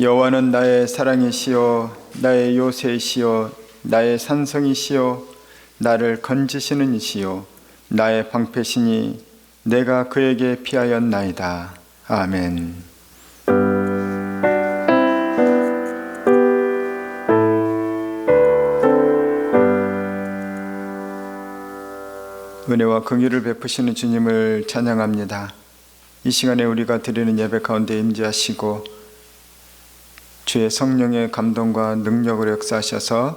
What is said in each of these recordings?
여호와는 나의 사랑이시요 나의 요새이시요 나의 산성이시요 나를 건지시는 이시요 나의 방패시니 내가 그에게 피하였나이다. 아멘. 은혜와 긍휼을 베푸시는 주님을 찬양합니다. 이 시간에 우리가 드리는 예배 가운데 임재하시고 주의 성령의 감동과 능력으로 역사하셔서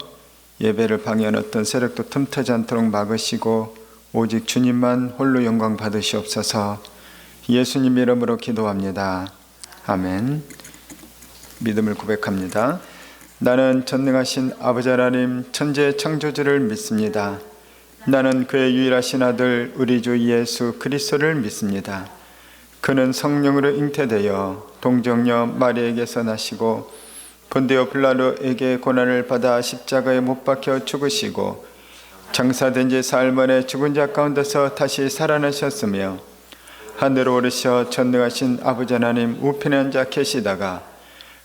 예배를 방해하는 어떤 세력도 틈타지 않도록 막으시고 오직 주님만 홀로 영광 받으시옵소서. 예수님 이름으로 기도합니다. 아멘. 믿음을 고백합니다. 나는 전능하신 아버지 하나님 천지의 창조주를 믿습니다. 나는 그의 유일하신 아들 우리 주 예수 그리스도를 믿습니다. 그는 성령으로 잉태되어 동정녀 마리에게서 나시고 본디오 빌라도에게 고난을 받아 십자가에 못 박혀 죽으시고 장사된 지 사흘 만에 죽은 자 가운데서 다시 살아나셨으며 하늘로 오르셔 전능하신 아버지 하나님 우편에 앉아 계시다가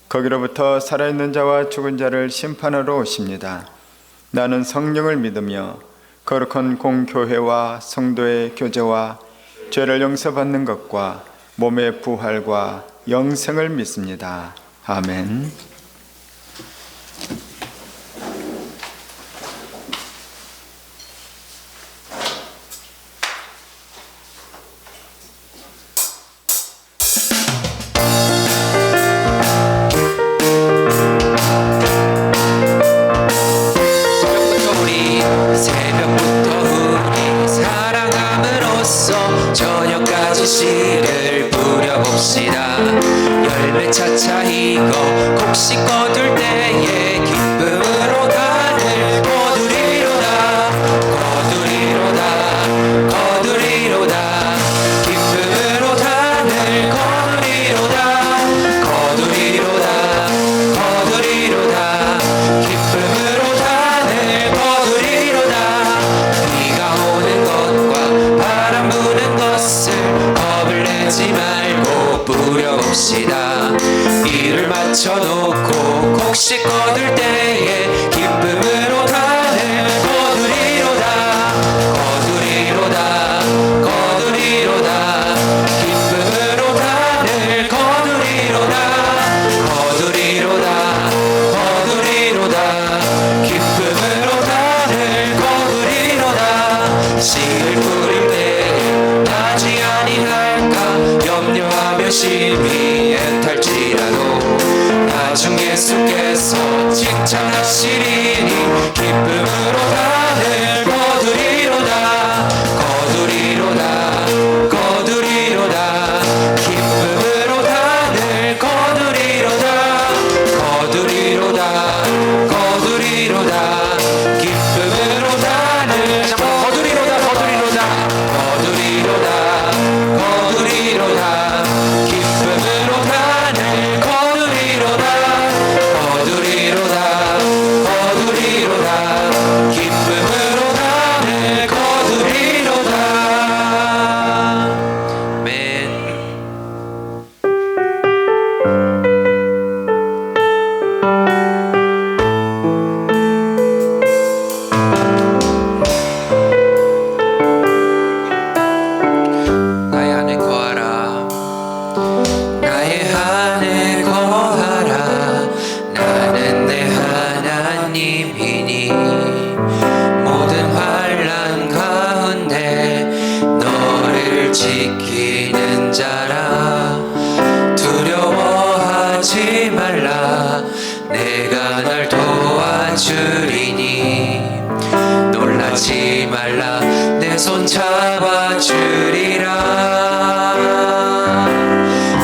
거기로부터 살아있는 자와 죽은 자를 심판하러 오십니다. 나는 성령을 믿으며 거룩한 공교회와 성도의 교제와 죄를 용서받는 것과 몸의 부활과 영생을 믿습니다. 아멘. 씨를 뿌려봅시다. 열매 차차 익어 곡식 거둘 때에 기쁨으로 단을 거두리로다. 거두리로다. 거두리로다. 기쁨으로 단을 거두리로다. 거두리로다. 거두리로다. 기쁨으로 단을 거두리로다. 비가 오는 것과 바람 부는 것을 겁을 내지 말고 뿌려봅시다. 이를 맞춰놓고 곡식 거둘 때에 기쁨으로 단을 거두리로다. 거두리로다. 거두리로다. 기쁨으로 단을 거두리로다. 거두리로다. 거두리로다. 기쁨으로 단을 거두리로다. 씨를 뿌릴 때에 나지 아니할까 염려하며 심히 애탈지라도 나중 예수께서 칭찬하시리니 기쁨으로 단을 거두리로다. 거두리로다. 거두리로다. 기쁨으로 단을 거두리로다. 거두리로다. 거두리로다. 기쁨으로 단을 거두리로다. 거두리로다. 거두리로다. 거두리로다. 기쁨으로 단을 거두리로다. 거두리로다. 거두리로다. 기쁨으로 단을 거두리로다. 아멘. 나의 안에 거하라. 나의 안에 거하라. 나는 내 하나님이니 모든 환난 가운데 너를 지키는 자라. 두려워하지 말라. 내가 널 도와주리니 놀라지 말라. 내 손 잡아주리라.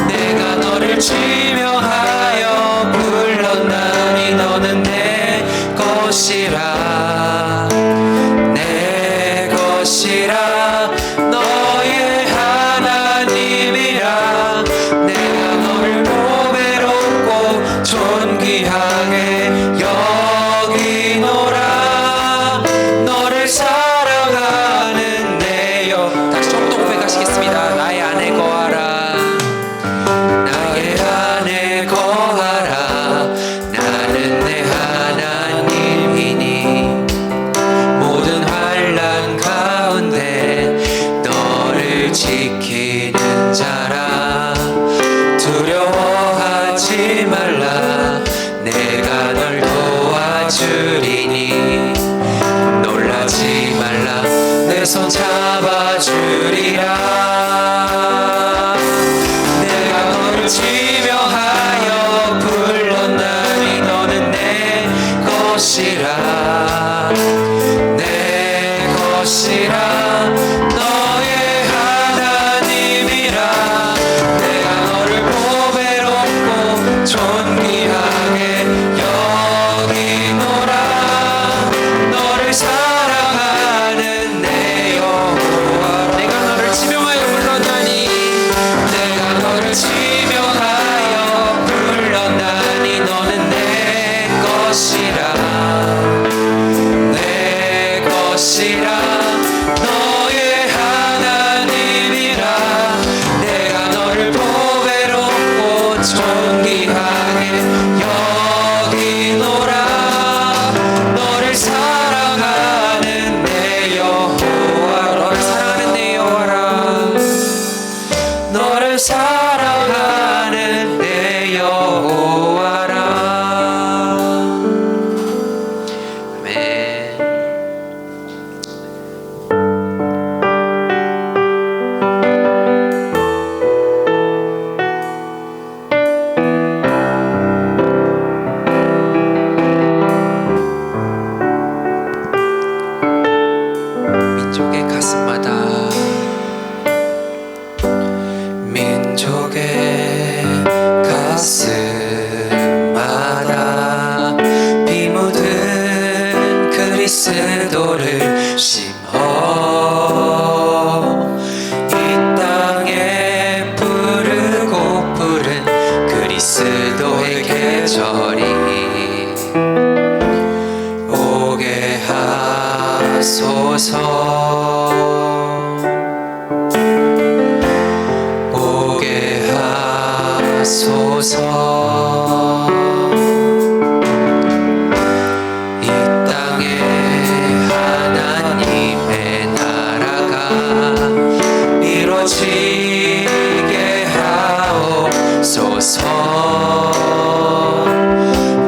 내가 너를 지명하여 불렀나니 너는 내 것이라. 내 것이라. 너의 하나님이라. 내가 너를 보배롭고 존귀하게 여기노라. 너를 사랑하는 내 여. 다시 좀더 고백하시겠습니다. 나의 안에 거하라. 나의 안에 거하라. 놀라지 말라 내가 널 도와주리니 놀라지 말라 내 손 잡아주리라 내가 너를 지명하여 불렀나니 너는 내 것이라 내 것이라 너의 하나님이라 내가 너를 보배롭고 존귀하게 여기노라 너를 사랑하는 내 여호와 내가 너를 지명하여 불렀나니 내가 너를 지명하여 불렀나니 너는 내 것이라 내 것이라 너의 하나님이라 내가 너를 보배롭고 존귀하게 여기노라 너를 사랑하는 내 여호와 너를 사랑하는 내 여호와라 너를 사랑하는 내 여호와라 아멘. 민족의 가슴마다 민족의 가슴마다 피 묻은 그리스도를 심어 이 땅에 부르고 부른 그리스도의 계절이 오게 하소서 오게 하소서 이 땅에 하나님의 나라가 이루어지게 하옵소서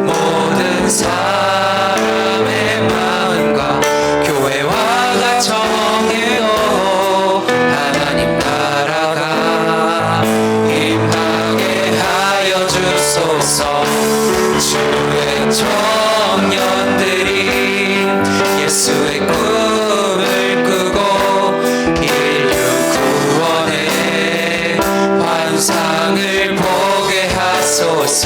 모든 사람의 마음과 교회와 가정에도 하나님 나라가 임하게 하여 주소서 주의 청년들이 예수의 꿈을 꾸고 인류 구원의 환상을 보게 하소서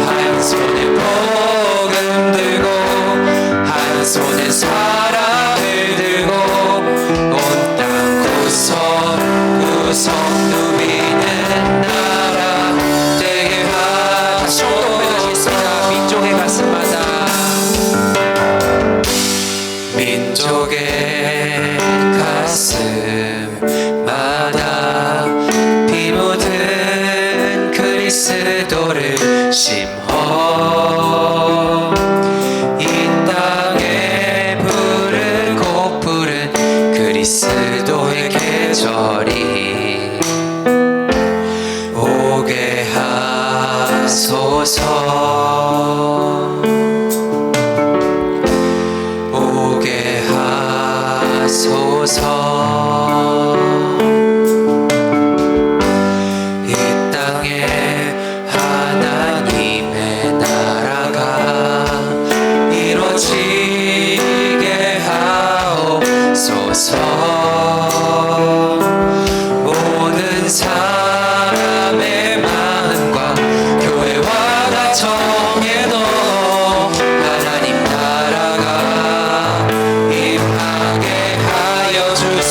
한 손에 복음 들고 한 손에 사랑을 들고 온 땅 구석구석 누비는 나라 되게 하소서 민족의 가슴마다 민족의 가슴마다 피 묻은 그리스도를 심어 이 땅에 부르고 부른 그리스도의 계절이 오게 하소서 오게 하소서 이 땅에 하나님의 나라가 이루어지게 하옵소서 모든 사람의 마음과 교회와 가정에도 하나님 나라가 임하게 하여 주소서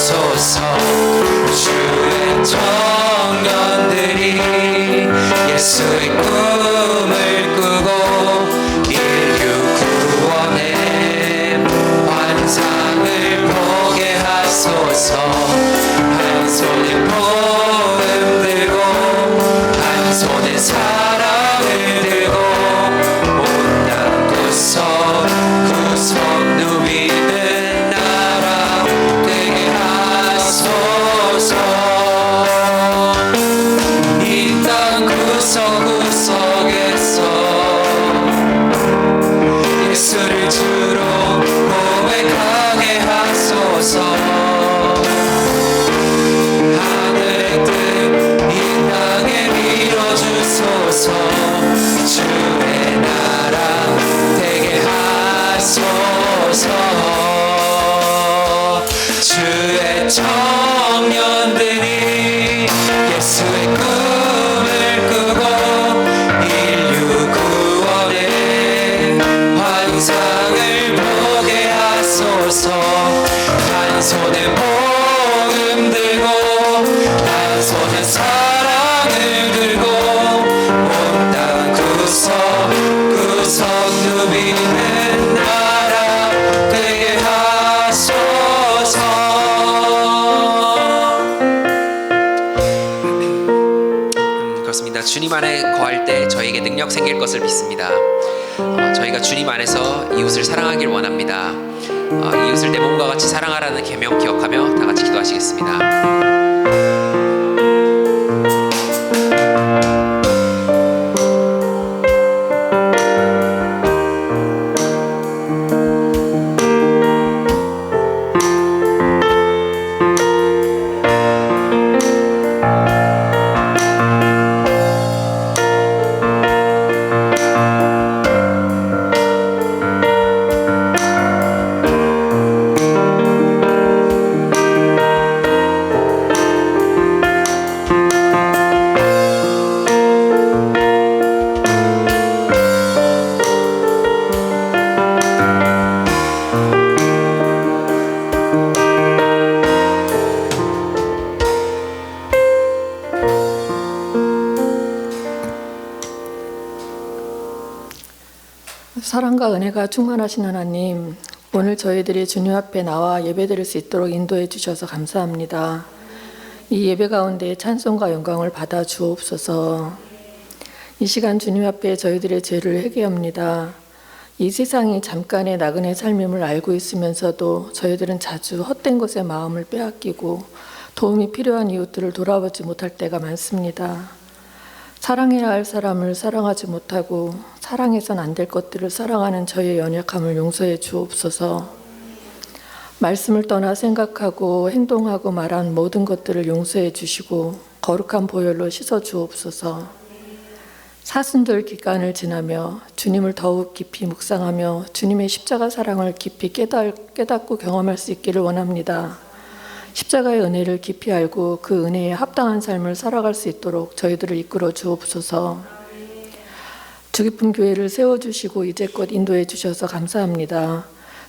청년들이 예수의 꿈을 꾸고 인류 구원의 환상을 보게 하소서. 한 손에 복음 들고 한 손에 사랑을 들고 온 땅 구석구석 누비는 나라 되게 하소서. 그렇습니다. 주님 안에 거할 때 저에게 능력 생길 것을 믿습니다. 저희가 주님 안에서 이웃을 사랑하길 원합니다. 이웃을 내 몸과 같이 사랑하라는 계명 기억하며 다 같이 기도하시겠습니다. 사랑과 은혜가 충만하신 하나님, 오늘 저희들이 주님 앞에 나와 예배드릴 수 있도록 인도해 주셔서 감사합니다. 이 예배 가운데 찬송과 영광을 받아 주옵소서. 이 시간 주님 앞에 저희들의 죄를 회개합니다. 이 세상이 잠깐의 나그네 삶임을 알고 있으면서도 저희들은 자주 헛된 것에 마음을 빼앗기고 도움이 필요한 이웃들을 돌아보지 못할 때가 많습니다. 사랑해야 할 사람을 사랑하지 못하고 사랑해선 안 될 것들을 사랑하는 저의 연약함을 용서해 주옵소서. 말씀을 떠나 생각하고 행동하고 말한 모든 것들을 용서해 주시고 거룩한 보혈로 씻어 주옵소서. 사순절 기간을 지나며 주님을 더욱 깊이 묵상하며 주님의 십자가 사랑을 깊이 깨닫고 경험할 수 있기를 원합니다. 십자가의 은혜를 깊이 알고 그 은혜에 합당한 삶을 살아갈 수 있도록 저희들을 이끌어 주옵소서. 주기쁨 교회를 세워주시고 이제껏 인도해 주셔서 감사합니다.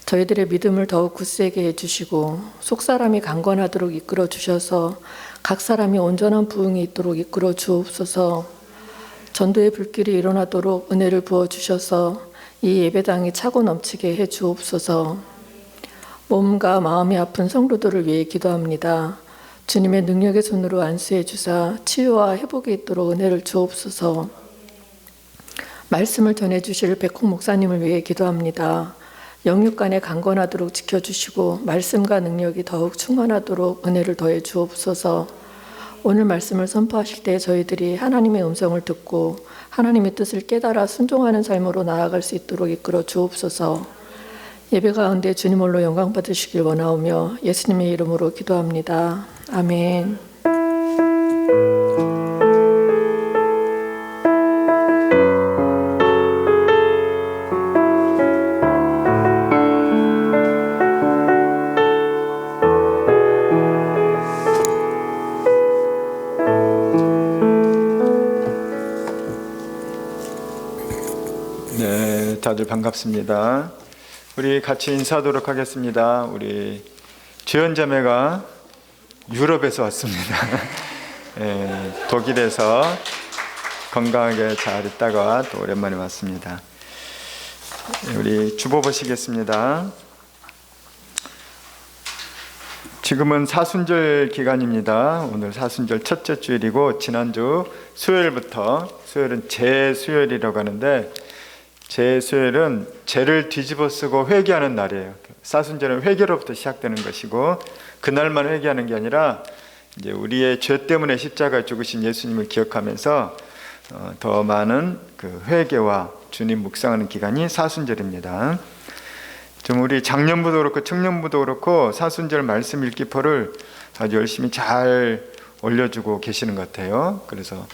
저희들의 믿음을 더욱 굳세게 해주시고 속사람이 강건하도록 이끌어 주셔서 각 사람이 온전한 부흥이 있도록 이끌어 주옵소서. 전도의 불길이 일어나도록 은혜를 부어주셔서 이 예배당이 차고 넘치게 해 주옵소서. 몸과 마음이 아픈 성도들을 위해 기도합니다. 주님의 능력의 손으로 안수해 주사 치유와 회복이 있도록 은혜를 주옵소서. 말씀을 전해주실 백홍 목사님을 위해 기도합니다. 영육간에 강건하도록 지켜주시고 말씀과 능력이 더욱 충만하도록 은혜를 더해 주옵소서. 오늘 말씀을 선포하실 때 저희들이 하나님의 음성을 듣고 하나님의 뜻을 깨달아 순종하는 삶으로 나아갈 수 있도록 이끌어 주옵소서. 예배 가운데 주님 홀로 영광 받으시길 원하오며 예수님의 이름으로 기도합니다. 아멘. 네, 다들 반갑습니다. 우리 같이 인사하도록 하겠습니다. 우리 주연자매가 유럽에서 왔습니다. 독일에서 건강하게 잘 있다가 또 오랜만에 왔습니다. 우리 주보 보시겠습니다. 지금은 사순절 기간입니다. 오늘 사순절 첫째 주일이고 지난주 수요일부터, 수요일은 제수요일이라고 하는데 제수요일은 죄를 뒤집어 쓰고 회개하는 날이에요. 사순절은 회개로부터 시작되는 것이고 그날만 회개하는 게 아니라 이제 우리의 죄 때문에 십자가에 죽으신 예수님을 기억하면서 더 많은 그 회개와 주님 묵상하는 기간이 사순절입니다. 좀 우리 작년부도 그렇고 청년부도 그렇고 사순절 말씀 읽기표를 아주 열심히 잘 올려주고 계시는 것 같아요. 그래서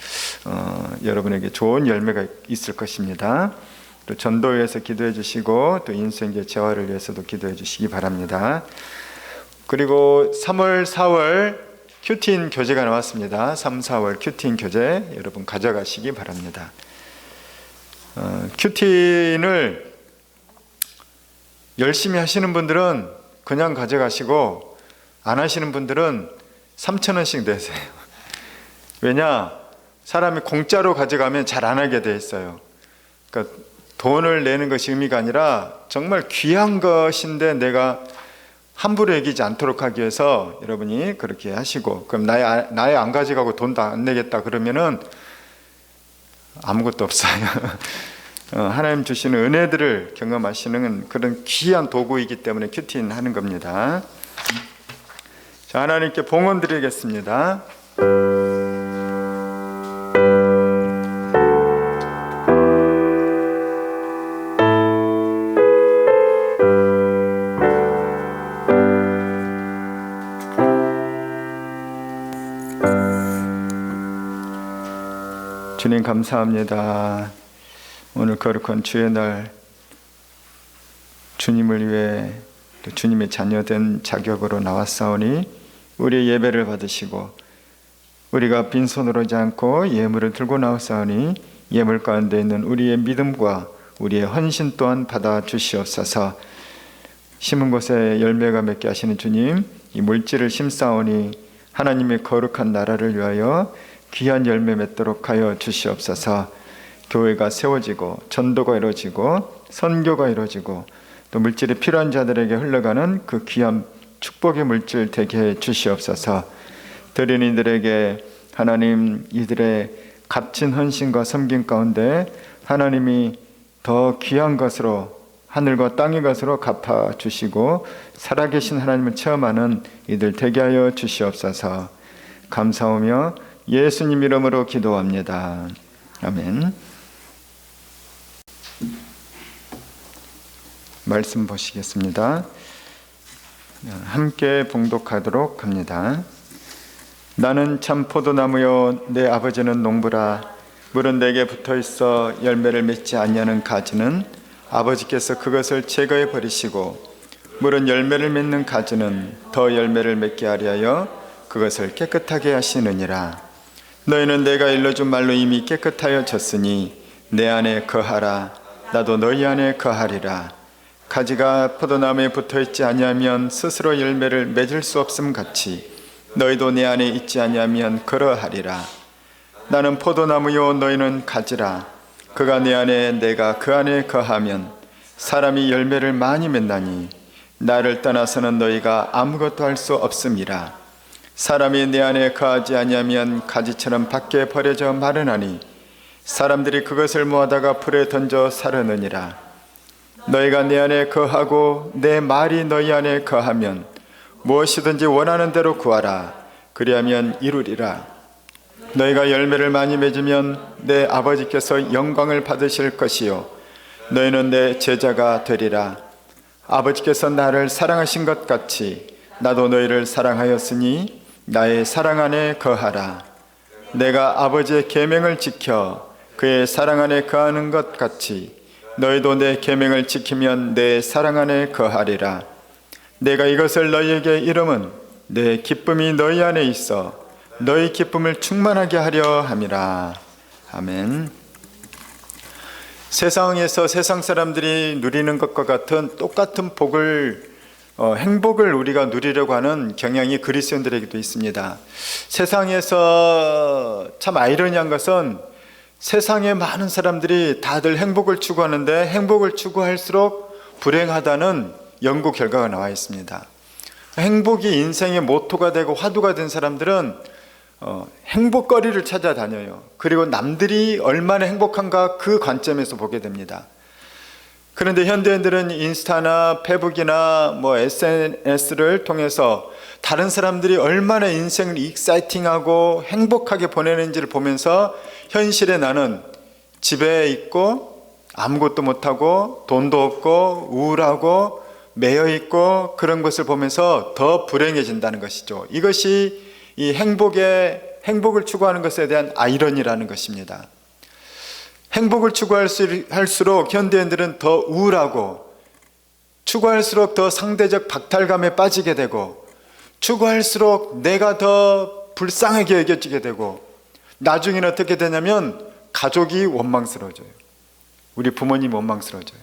여러분에게 좋은 열매가 있을 것입니다. 또 전도위해서 기도해 주시고 또 인생의 재활을 위해서도 기도해 주시기 바랍니다. 그리고 3월, 4월 큐티인 교재가 나왔습니다. 3, 4월 큐티인 교재 여러분 가져가시기 바랍니다. 큐티인을 열심히 하시는 분들은 그냥 가져가시고 안 하시는 분들은 3,000원씩 내세요. 왜냐? 사람이 공짜로 가져가면 잘 안 하게 돼 있어요. 그러니까 돈을 내는 것이 의미가 아니라 정말 귀한 것인데 내가 함부로 여기지 않도록 하기 위해서 여러분이 그렇게 하시고, 그럼 나의 안 가져가고 돈도 안 내겠다 그러면은 아무것도 없어요. 하나님 주시는 은혜들을 경험하시는 그런 귀한 도구이기 때문에 큐티인 하는 겁니다. 자, 하나님께 봉헌 드리겠습니다. 주님 감사합니다. 오늘 거룩한 주의 날 주님을 위해 또 주님의 자녀된 자격으로 나왔사오니 우리의 예배를 받으시고 우리가 빈손으로 오지 않고 예물을 들고 나왔사오니 예물 가운데 있는 우리의 믿음과 우리의 헌신 또한 받아 주시옵소서. 심은 곳에 열매가 맺게 하시는 주님, 이 물질을 심사오니 하나님의 거룩한 나라를 위하여 귀한 열매 맺도록 하여 주시옵소서. 교회가 세워지고 전도가 이루어지고 선교가 이루어지고 또 물질이 필요한 자들에게 흘러가는 그 귀한 축복의 물질 되게 해 주시옵소서. 드리는 이들에게 하나님 이들의 값진 헌신과 섬김 가운데 하나님이 더 귀한 것으로 하늘과 땅의 것으로 갚아 주시고 살아계신 하나님을 체험하는 이들 되게 하여 주시옵소서. 감사하며 예수님 이름으로 기도합니다. 아멘. 말씀 보시겠습니다. 함께 봉독하도록 합니다. 나는 참 포도나무요 내 아버지는 농부라. 물은 내게 붙어있어 열매를 맺지 아니하는 가지는 아버지께서 그것을 제거해 버리시고 물은 열매를 맺는 가지는 더 열매를 맺게 하려 하여 그것을 깨끗하게 하시느니라. 너희는 내가 일러준 말로 이미 깨끗하여 졌으니 내 안에 거하라. 나도 너희 안에 거하리라. 가지가 포도나무에 붙어있지 아니하면 스스로 열매를 맺을 수 없음 같이 너희도 내 안에 있지 아니하면 그러하리라. 나는 포도나무요 너희는 가지라. 그가 내 안에 내가 그 안에 거하면 사람이 열매를 많이 맺나니 나를 떠나서는 너희가 아무것도 할 수 없음이라. 사람이 내 안에 거하지 아니하면 가지처럼 밖에 버려져 마르나니 사람들이 그것을 모아다가 불에 던져 사르느니라. 너희가 내 안에 거하고 내 말이 너희 안에 거하면 무엇이든지 원하는 대로 구하라. 그리하면 이루리라. 너희가 열매를 많이 맺으면 내 아버지께서 영광을 받으실 것이요 너희는 내 제자가 되리라. 아버지께서 나를 사랑하신 것 같이 나도 너희를 사랑하였으니 나의 사랑 안에 거하라. 내가 아버지의 계명을 지켜 그의 사랑 안에 거하는 것 같이 너희도 내 계명을 지키면 내 사랑 안에 거하리라. 내가 이것을 너희에게 이름은 내 기쁨이 너희 안에 있어 너희 기쁨을 충만하게 하려 함이라. 아멘. 세상에서 세상 사람들이 누리는 것과 같은 똑같은 행복을 우리가 누리려고 하는 경향이 그리스도인들에게도 있습니다. 세상에서 참 아이러니한 것은 세상에 많은 사람들이 다들 행복을 추구하는데 행복을 추구할수록 불행하다는 연구 결과가 나와 있습니다. 행복이 인생의 모토가 되고 화두가 된 사람들은 행복거리를 찾아다녀요. 그리고 남들이 얼마나 행복한가 그 관점에서 보게 됩니다. 그런데 현대인들은 인스타나 페북이나 SNS를 통해서 다른 사람들이 얼마나 인생을 익사이팅하고 행복하게 보내는지를 보면서 현실에 나는 집에 있고 아무것도 못하고 돈도 없고 우울하고 매여있고 그런 것을 보면서 더 불행해진다는 것이죠. 이것이 이 행복을 추구하는 것에 대한 아이러니라는 것입니다. 행복을 추구할수록 현대인들은 더 우울하고 추구할수록 더 상대적 박탈감에 빠지게 되고 추구할수록 내가 더 불쌍하게 여겨지게 되고, 나중에는 어떻게 되냐면 가족이 원망스러워져요. 우리 부모님이 원망스러워져요.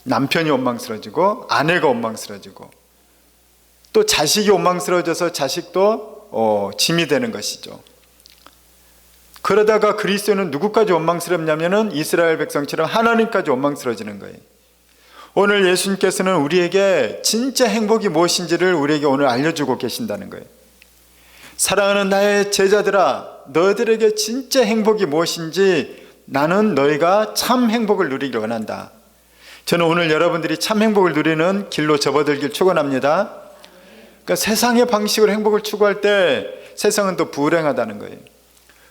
남편이 원망스러워지고, 아내가 원망스러워지고, 또 자식이 원망스러워져서 자식도 짐이 되는 것이죠. 그러다가 그리스도는 누구까지 원망스럽냐면은 이스라엘 백성처럼 하나님까지 원망스러워지는 거예요. 오늘 예수님께서는 우리에게 진짜 행복이 무엇인지를 우리에게 오늘 알려주고 계신다는 거예요. 사랑하는 나의 제자들아, 너희들에게 진짜 행복이 무엇인지 나는 너희가 참 행복을 누리길 원한다. 저는 오늘 여러분들이 참 행복을 누리는 길로 접어들길 축원합니다. 그러니까 세상의 방식으로 행복을 추구할 때 세상은 더 불행하다는 거예요.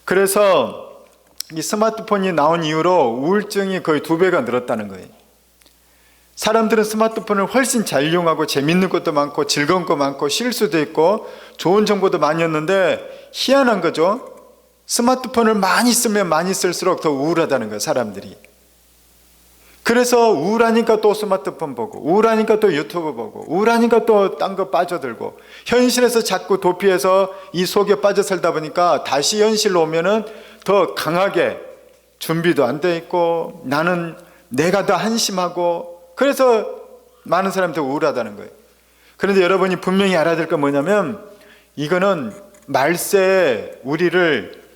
그래서 이 스마트폰이 나온 이후로 우울증이 거의 2배가 늘었다는 거예요. 사람들은 스마트폰을 훨씬 잘 이용하고 재밌는 것도 많고 즐거운 거 많고 쉴 수도 있고 좋은 정보도 많이 얻는데, 희한한 거죠. 스마트폰을 많이 쓰면 많이 쓸수록 더 우울하다는 거예요, 사람들이. 그래서 우울하니까 또 스마트폰 보고, 우울하니까 또 유튜브 보고, 우울하니까 또 딴 거 빠져들고, 현실에서 자꾸 도피해서 이 속에 빠져 살다 보니까 다시 현실로 오면은 더 강하게 준비도 안 돼 있고, 나는 내가 더 한심하고, 그래서 많은 사람들이 우울하다는 거예요. 그런데 여러분이 분명히 알아야 될 건 뭐냐면, 이거는 말세에 우리를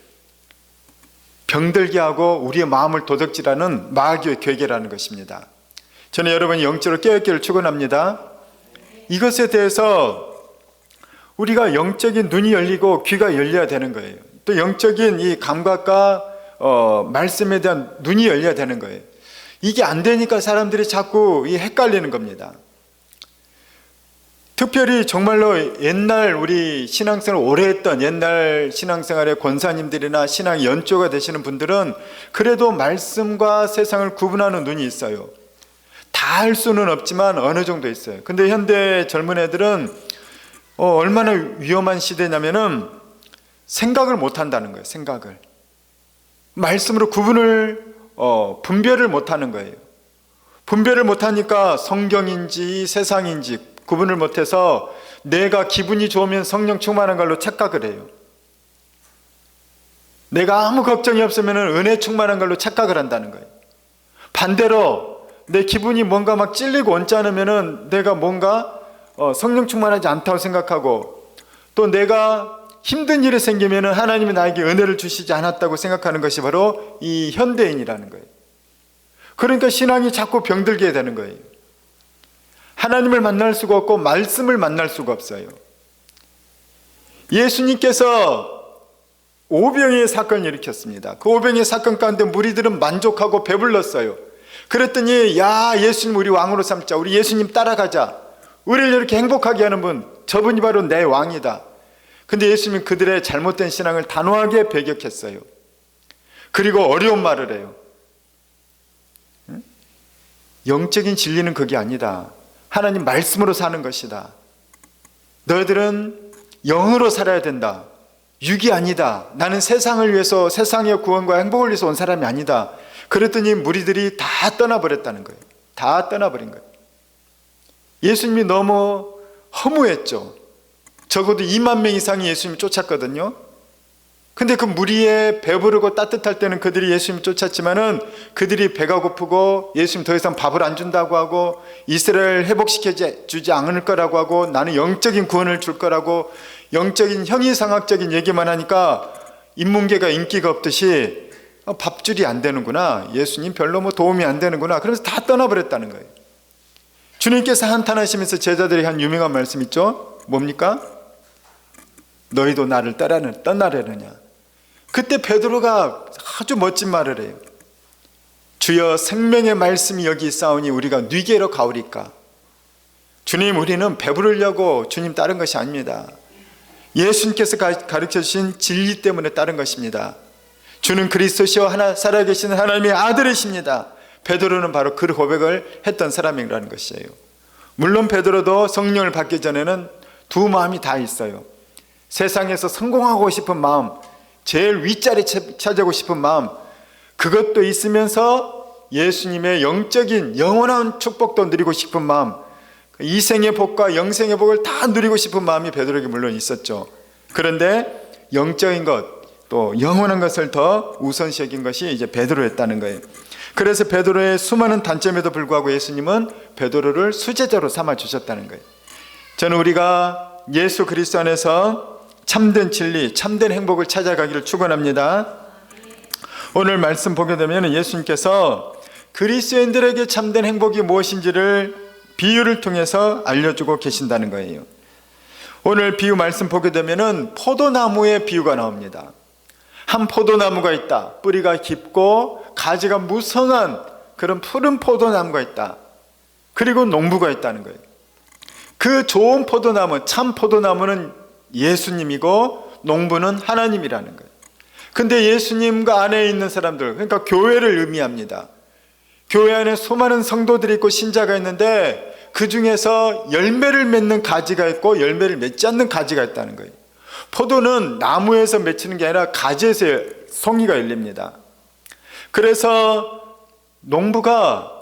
병들게 하고 우리의 마음을 도둑질하는 마귀의 괴계라는 것입니다. 저는 여러분이 영적으로 깨어있기를 축원합니다. 이것에 대해서 우리가 영적인 눈이 열리고 귀가 열려야 되는 거예요. 또 영적인 이 감각과 말씀에 대한 눈이 열려야 되는 거예요. 이게 안 되니까 사람들이 자꾸 헷갈리는 겁니다. 특별히 정말로 옛날 우리 신앙생활을 오래 했던 옛날 신앙생활의 권사님들이나 신앙 연조가 되시는 분들은 그래도 말씀과 세상을 구분하는 눈이 있어요. 다 할 수는 없지만 어느 정도 있어요. 근데 현대 젊은 애들은 얼마나 위험한 시대냐면은 생각을 못 한다는 거예요. 생각을. 말씀으로 분별을 못 하는 거예요. 분별을 못 하니까 성경인지 세상인지 구분을 못해서 내가 기분이 좋으면 성령 충만한 걸로 착각을 해요. 내가 아무 걱정이 없으면 은혜 충만한 걸로 착각을 한다는 거예요. 반대로 내 기분이 뭔가 막 찔리고 언짢으면 내가 뭔가 성령 충만하지 않다고 생각하고, 또 내가 힘든 일이 생기면 하나님이 나에게 은혜를 주시지 않았다고 생각하는 것이 바로 이 현대인이라는 거예요. 그러니까 신앙이 자꾸 병들게 되는 거예요. 하나님을 만날 수가 없고 말씀을 만날 수가 없어요. 예수님께서 오병이의 사건을 일으켰습니다. 그 오병이의 사건 가운데 무리들은 만족하고 배불렀어요. 그랬더니 야, 예수님 우리 왕으로 삼자, 우리 예수님 따라가자, 우리를 이렇게 행복하게 하는 분, 저분이 바로 내 왕이다. 근데 예수님은 그들의 잘못된 신앙을 단호하게 배격했어요. 그리고 어려운 말을 해요. 영적인 진리는 그게 아니다. 하나님 말씀으로 사는 것이다. 너희들은 영으로 살아야 된다. 육이 아니다. 나는 세상을 위해서, 세상의 구원과 행복을 위해서 온 사람이 아니다. 그랬더니 무리들이 다 떠나버렸다는 거예요. 다 떠나버린 거예요. 예수님이 너무 허무했죠. 적어도 2만 명 이상이 예수님을 쫓았거든요. 근데 그 무리에 배부르고 따뜻할 때는 그들이 예수님을 쫓았지만은 그들이 배가 고프고 예수님 더 이상 밥을 안 준다고 하고 이스라엘 회복시켜 주지 않을 거라고 하고 나는 영적인 구원을 줄 거라고 영적인 형이상학적인 얘기만 하니까 인문계가 인기가 없듯이 밥줄이 안 되는구나, 예수님 별로 뭐 도움이 안 되는구나, 그래서 다 떠나버렸다는 거예요. 주님께서 한탄하시면서 제자들에게 한 유명한 말씀 있죠. 뭡니까? 너희도 나를 떠나려느냐. 그때 베드로가 아주 멋진 말을 해요. 주여 생명의 말씀이 여기 있사오니 우리가 뉘게로 가오리까. 주님, 우리는 배부르려고 주님 따른 것이 아닙니다. 예수님께서 가르쳐 주신 진리 때문에 따른 것입니다. 주는 그리스도시요 하나 살아계신 하나님의 아들이십니다. 베드로는 바로 그 고백을 했던 사람이라는 것이에요. 물론 베드로도 성령을 받기 전에는 두 마음이 다 있어요. 세상에서 성공하고 싶은 마음, 제일 윗자리 차지하고 싶은 마음, 그것도 있으면서 예수님의 영적인 영원한 축복도 누리고 싶은 마음, 이생의 복과 영생의 복을 다 누리고 싶은 마음이 베드로에게 물론 있었죠. 그런데 영적인 것, 또 영원한 것을 더 우선시 여긴 것이 이제 베드로였다는 거예요. 그래서 베드로의 수많은 단점에도 불구하고 예수님은 베드로를 수제자로 삼아 주셨다는 거예요. 저는 우리가 예수 그리스도 안에서 참된 진리, 참된 행복을 찾아가기를 축원합니다. 오늘 말씀 보게 되면 예수님께서 그리스도인들에게 참된 행복이 무엇인지를 비유를 통해서 알려주고 계신다는 거예요. 오늘 비유 말씀 보게 되면 포도나무의 비유가 나옵니다. 한 포도나무가 있다. 뿌리가 깊고 가지가 무성한 그런 푸른 포도나무가 있다. 그리고 농부가 있다는 거예요. 그 좋은 포도나무, 참 포도나무는 예수님이고 농부는 하나님이라는 거예요. 근데 예수님과 안에 있는 사람들, 그러니까 교회를 의미합니다. 교회 안에 수많은 성도들이 있고 신자가 있는데 그 중에서 열매를 맺는 가지가 있고 열매를 맺지 않는 가지가 있다는 거예요. 포도는 나무에서 맺히는 게 아니라 가지에서 송이가 열립니다. 그래서 농부가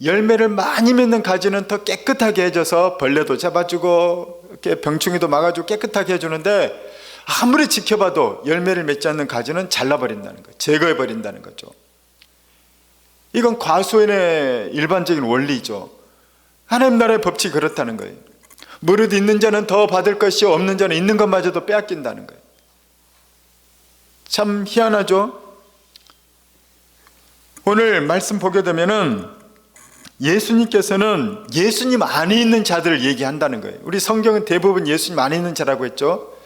열매를 많이 맺는 가지는 더 깨끗하게 해줘서 벌레도 잡아주고 이렇게 병충해도 막아주고 깨끗하게 해주는데 아무리 지켜봐도 열매를 맺지 않는 가지는 잘라버린다는 거예요. 제거해버린다는 거죠. 이건 과수원의 일반적인 원리죠. 하나님 나라의 법칙이 그렇다는 거예요. 무릇 있는 자는 더 받을 것이 없는 자는 있는 것마저도 빼앗긴다는 거예요. 참 희한하죠. 오늘 말씀 보게 되면은 예수님께서는 예수님 안에 있는 자들을 얘기한다는 거예요. 우리 성경은 대부분 예수님 안에 있는 자라고 했죠.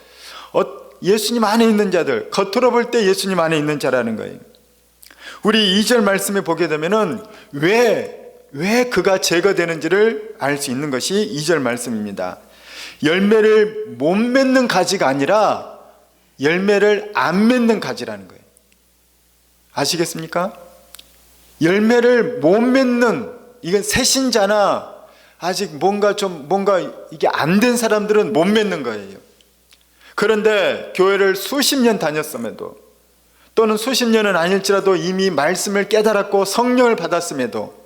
예수님 안에 있는 자들, 겉으로 볼 때 예수님 안에 있는 자라는 거예요. 우리 2절 말씀에 보게 되면은 왜 그가 제거되는지를 알 수 있는 것이 2절 말씀입니다. 열매를 못 맺는 가지가 아니라 열매를 안 맺는 가지라는 거예요. 아시겠습니까? 열매를 못 맺는, 이건 새신자나 아직 뭔가 이게 안 된 사람들은 못 맺는 거예요. 그런데 교회를 수십 년 다녔음에도 또는 수십 년은 아닐지라도 이미 말씀을 깨달았고 성령을 받았음에도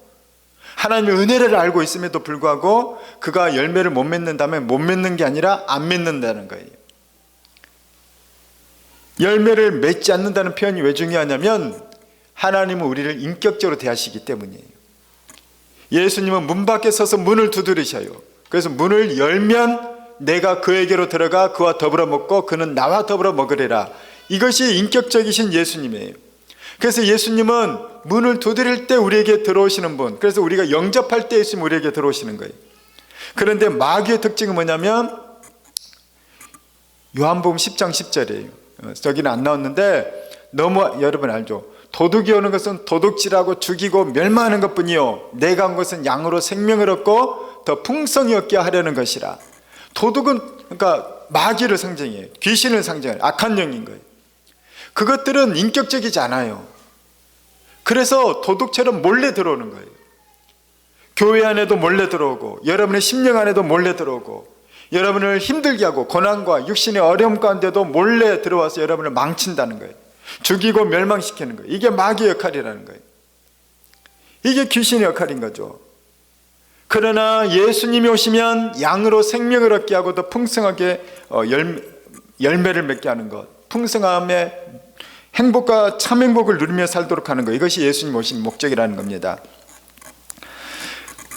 하나님의 은혜를 알고 있음에도 불구하고 그가 열매를 못 맺는다면 못 맺는 게 아니라 안 맺는다는 거예요. 열매를 맺지 않는다는 표현이 왜 중요하냐면 하나님은 우리를 인격적으로 대하시기 때문이에요. 예수님은 문 밖에 서서 문을 두드리셔요. 그래서 문을 열면 내가 그에게로 들어가 그와 더불어 먹고 그는 나와 더불어 먹으리라. 이것이 인격적이신 예수님이에요. 그래서 예수님은 문을 두드릴 때 우리에게 들어오시는 분, 그래서 우리가 영접할 때 예수님 우리에게 들어오시는 거예요. 그런데 마귀의 특징은 뭐냐면 요한복음 10장 10절이에요. 저기는 안 나왔는데 너무 여러분 알죠? 도둑이 오는 것은 도둑질하고 죽이고 멸망하는 것뿐이요 내가 온 것은 양으로 생명을 얻고 더 풍성히 얻게 하려는 것이라. 도둑은 그러니까 마귀를 상징해요. 귀신을 상징해요. 악한 영인 거예요. 그것들은 인격적이지 않아요. 그래서 도둑처럼 몰래 들어오는 거예요. 교회 안에도 몰래 들어오고 여러분의 심령 안에도 몰래 들어오고 여러분을 힘들게 하고 고난과 육신의 어려움 가운데도 몰래 들어와서 여러분을 망친다는 거예요. 죽이고 멸망시키는 거예요. 이게 마귀의 역할이라는 거예요. 이게 귀신의 역할인 거죠. 그러나 예수님이 오시면 양으로 생명을 얻게 하고 더 풍성하게 열매를 맺게 하는 것, 풍성함의 행복과 참 행복을 누리며 살도록 하는 것, 이것이 예수님 오신 목적이라는 겁니다.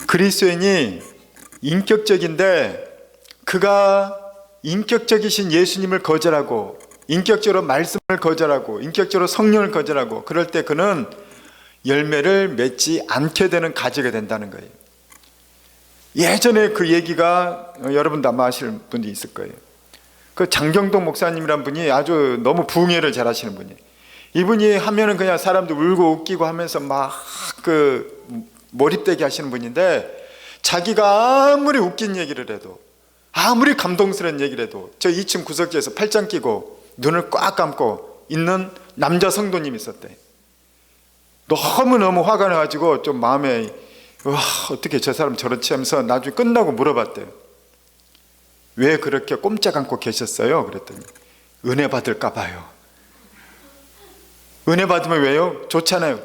그리스도인이 인격적인데 그가 인격적이신 예수님을 거절하고 인격적으로 말씀을 거절하고 인격적으로 성령을 거절하고 그럴 때 그는 열매를 맺지 않게 되는 가지가 된다는 거예요. 예전에 그 얘기가 여러분도 아마 아실 분이 있을 거예요. 그 장경동 목사님이란 분이 아주 너무 부흥회를 잘 하시는 분이에요. 이분이 하면은 그냥 사람들 울고 웃기고 하면서 막 몰입되게 하시는 분인데 자기가 아무리 웃긴 얘기를 해도 아무리 감동스러운 얘기를 해도 저 2층 구석지에서 팔짱 끼고 눈을 꽉 감고 있는 남자 성도님이 있었대. 너무너무 화가 나가지고 좀 마음에 와 어떻게 저 사람 저렇지 하면서 나중에 끝나고 물어봤대요. 왜 그렇게 꼼짝 않고 계셨어요? 그랬더니 은혜 받을까 봐요. 은혜 받으면 왜요? 좋잖아요.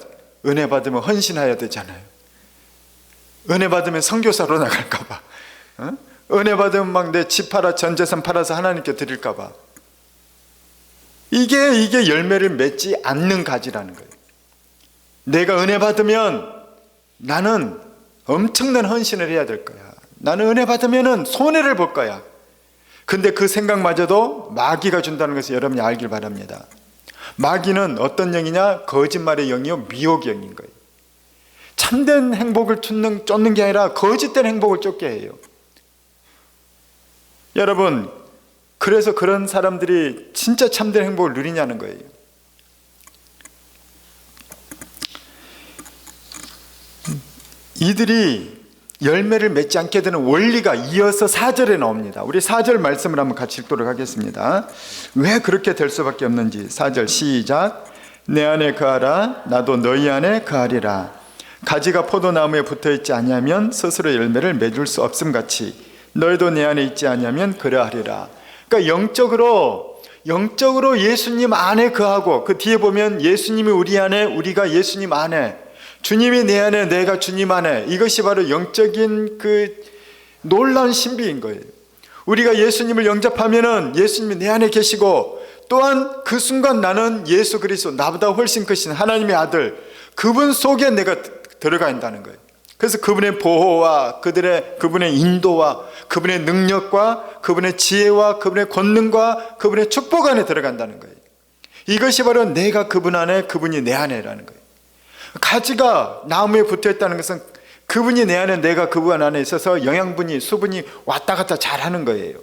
은혜 받으면 헌신해야 되잖아요. 은혜 받으면 선교사로 나갈까 봐. 은혜 받으면 막 내 집 팔아 전 재산 팔아서 하나님께 드릴까 봐. 이게 열매를 맺지 않는 가지라는 거예요. 내가 은혜 받으면 나는 엄청난 헌신을 해야 될 거야. 나는 은혜 받으면 손해를 볼 거야. 근데 그 생각마저도 마귀가 준다는 것을 여러분이 알길 바랍니다. 마귀는 어떤 영이냐? 거짓말의 영이요, 미혹의 영인 거예요. 참된 행복을 쫓는 게 아니라 거짓된 행복을 쫓게 해요. 여러분, 그래서 그런 사람들이 진짜 참된 행복을 누리냐는 거예요. 이들이 열매를 맺지 않게 되는 원리가 이어서 4절에 나옵니다. 우리 4절 말씀을 한번 같이 읽도록 하겠습니다. 왜 그렇게 될 수밖에 없는지. 4절 시작. 내 안에 거하라, 나도 너희 안에 거하리라. 가지가 포도나무에 붙어있지 아니하면 스스로 열매를 맺을 수 없음같이 너희도 내 안에 있지 아니하면 그러하리라. 그러니까 영적으로 예수님 안에 거하고, 그 뒤에 보면 예수님이 우리 안에, 우리가 예수님 안에, 주님이 내 안에, 내가 주님 안에, 이것이 바로 영적인 그 놀라운 신비인 거예요. 우리가 예수님을 영접하면은 예수님이 내 안에 계시고, 또한 그 순간 나는 예수 그리스도, 나보다 훨씬 크신 하나님의 아들, 그분 속에 내가 들어가 있다는 거예요. 그래서 그분의 보호와 그분의 인도와 그분의 능력과 그분의 지혜와 그분의 권능과 그분의 축복 안에 들어간다는 거예요. 이것이 바로 내가 그분 안에, 그분이 내 안에라는 거예요. 가지가 나무에 붙어 있다는 것은 그분이 내 안에, 내가 그분 안에 있어서 영양분이, 수분이 왔다 갔다 잘 하는 거예요.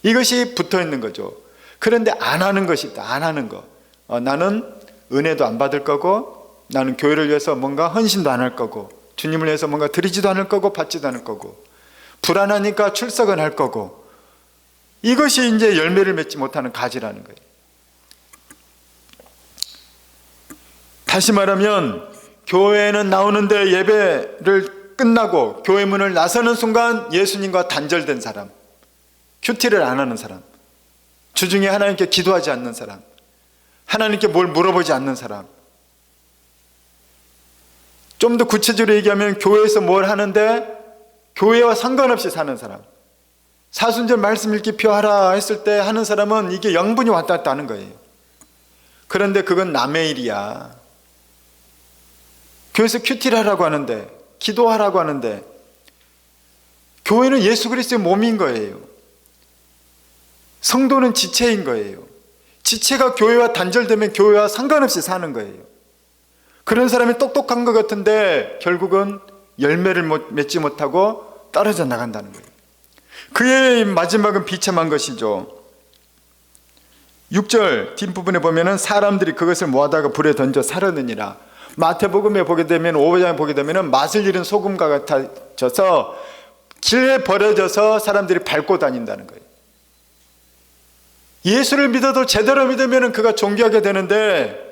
이것이 붙어 있는 거죠. 그런데 안 하는 것이 있다. 안 하는 거. 나는 은혜도 안 받을 거고, 나는 교회를 위해서 뭔가 헌신도 안 할 거고, 주님을 위해서 뭔가 드리지도 않을 거고, 받지도 않을 거고, 불안하니까 출석은 할 거고, 이것이 이제 열매를 맺지 못하는 가지라는 거예요. 다시 말하면 교회에는 나오는데 예배를 끝나고 교회 문을 나서는 순간 예수님과 단절된 사람, 큐티를 안 하는 사람, 주중에 하나님께 기도하지 않는 사람, 하나님께 뭘 물어보지 않는 사람, 좀 더 구체적으로 얘기하면 교회에서 뭘 하는데 교회와 상관없이 사는 사람, 사순절 말씀 읽기 표하라 했을 때 하는 사람은 이게 영분이 왔다 갔다 하는 거예요. 그런데 그건 남의 일이야. 교회에서 큐티를 하라고 하는데, 기도하라고 하는데, 교회는 예수 그리스도의 몸인 거예요. 성도는 지체인 거예요. 지체가 교회와 단절되면 교회와 상관없이 사는 거예요. 그런 사람이 똑똑한 것 같은데 결국은 열매를 맺지 못하고 떨어져 나간다는 거예요. 그의 마지막은 비참한 것이죠. 6절 뒷부분에 보면은 사람들이 그것을 모아다가 불에 던져 사르느니라. 마태복음에 보게 되면, 5장에 보게 되면은 맛을 잃은 소금과 같아져서 길에 버려져서 사람들이 밟고 다닌다는 거예요. 예수를 믿어도 제대로 믿으면 그가 존귀하게 되는데,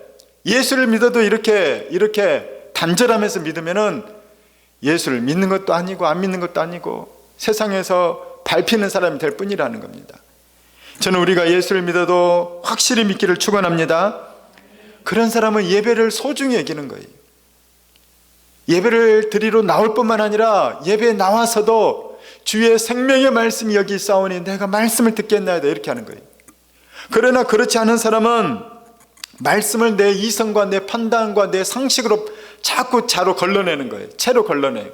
예수를 믿어도 이렇게 단절하면서 믿으면은 예수를 믿는 것도 아니고 안 믿는 것도 아니고 세상에서 밟히는 사람이 될 뿐이라는 겁니다. 저는 우리가 예수를 믿어도 확실히 믿기를 축원합니다. 그런 사람은 예배를 소중히 여기는 거예요. 예배를 드리러 나올 뿐만 아니라 예배에 나와서도 주의 생명의 말씀이 여기 있사오니 내가 말씀을 듣겠나이다, 이렇게 하는 거예요. 그러나 그렇지 않은 사람은 말씀을 내 이성과 내 판단과 내 상식으로 자꾸 차로 걸러내는 거예요. 채로 걸러내요.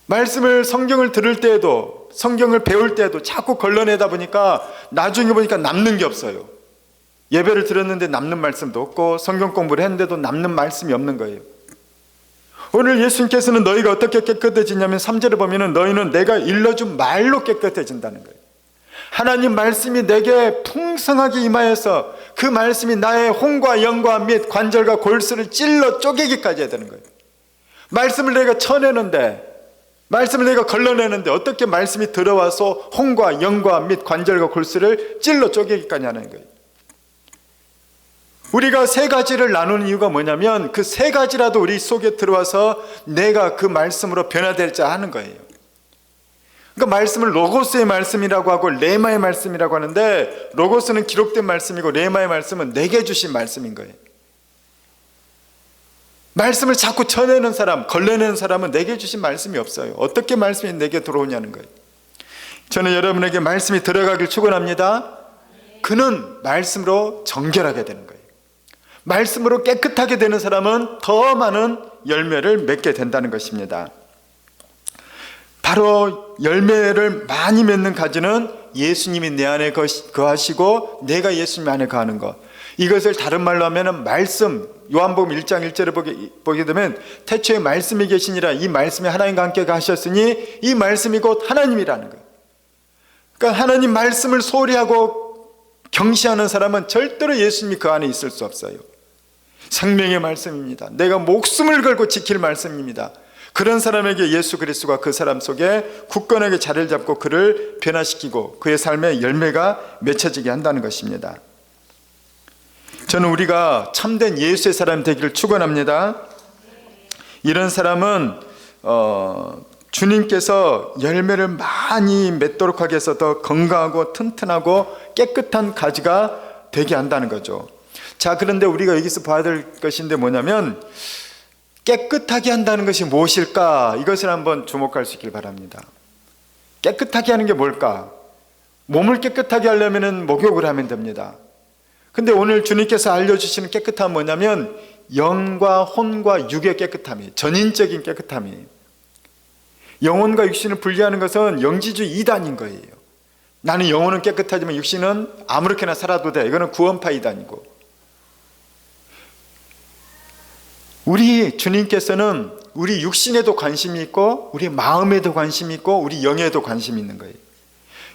말씀을, 성경을 들을 때에도, 성경을 배울 때에도 자꾸 걸러내다 보니까 나중에 보니까 남는 게 없어요. 예배를 들었는데 남는 말씀도 없고, 성경 공부를 했는데도 남는 말씀이 없는 거예요. 오늘 예수님께서는 너희가 어떻게 깨끗해지냐면 3절에 보면은 너희는 내가 일러준 말로 깨끗해진다는 거예요. 하나님 말씀이 내게 풍성하게 임하여서 그 말씀이 나의 혼과 영과 및 관절과 골수를 찔러 쪼개기까지 해야 되는 거예요. 말씀을 내가 쳐내는데, 말씀을 내가 걸러내는데 어떻게 말씀이 들어와서 혼과 영과 및 관절과 골수를 찔러 쪼개기까지 하는 거예요. 우리가 세 가지를 나누는 이유가 뭐냐면 그 세 가지라도 우리 속에 들어와서 내가 그 말씀으로 변화되자 하는 거예요. 그러니까 말씀을 로고스의 말씀이라고 하고 레마의 말씀이라고 하는데, 로고스는 기록된 말씀이고 레마의 말씀은 내게 주신 말씀인 거예요. 말씀을 자꾸 전해내는 사람, 걸러내는 사람은 내게 주신 말씀이 없어요. 어떻게 말씀이 내게 들어오냐는 거예요. 저는 여러분에게 말씀이 들어가길 축원합니다. 그는 말씀으로 정결하게 되는 거예요. 말씀으로 깨끗하게 되는 사람은 더 많은 열매를 맺게 된다는 것입니다. 바로 열매를 많이 맺는 가지는 예수님이 내 안에 거하시고 내가 예수님 안에 거하는 것. 이것을 다른 말로 하면 말씀, 요한복음 1장 1절에 보게 되면 태초에 말씀이 계시니라, 이 말씀이 하나님과 함께 가셨으니 이 말씀이 곧 하나님이라는 거예요. 그러니까 하나님 말씀을 소홀히 하고 경시하는 사람은 절대로 예수님이 그 안에 있을 수 없어요. 생명의 말씀입니다. 내가 목숨을 걸고 지킬 말씀입니다. 그런 사람에게 예수 그리스도가 그 사람 속에 굳건하게 자리를 잡고 그를 변화시키고 그의 삶에 열매가 맺혀지게 한다는 것입니다. 저는 우리가 참된 예수의 사람 되기를 축원합니다. 이런 사람은 주님께서 열매를 많이 맺도록 하기 위해서 더 건강하고 튼튼하고 깨끗한 가지가 되게 한다는 거죠. 자, 그런데 우리가 여기서 봐야 될 것인데 뭐냐면 깨끗하게 한다는 것이 무엇일까? 이것을 한번 주목할 수 있길 바랍니다. 깨끗하게 하는 게 뭘까? 몸을 깨끗하게 하려면 목욕을 하면 됩니다. 근데 오늘 주님께서 알려주시는 깨끗함은 뭐냐면 영과 혼과 육의 깨끗함이, 전인적인 깨끗함이. 영혼과 육신을 분리하는 것은 영지주의 이단인 거예요. 나는 영혼은 깨끗하지만 육신은 아무렇게나 살아도 돼. 이거는 구원파 이단이고. 우리 주님께서는 우리 육신에도 관심이 있고 우리 마음에도 관심이 있고 우리 영에도 관심이 있는 거예요.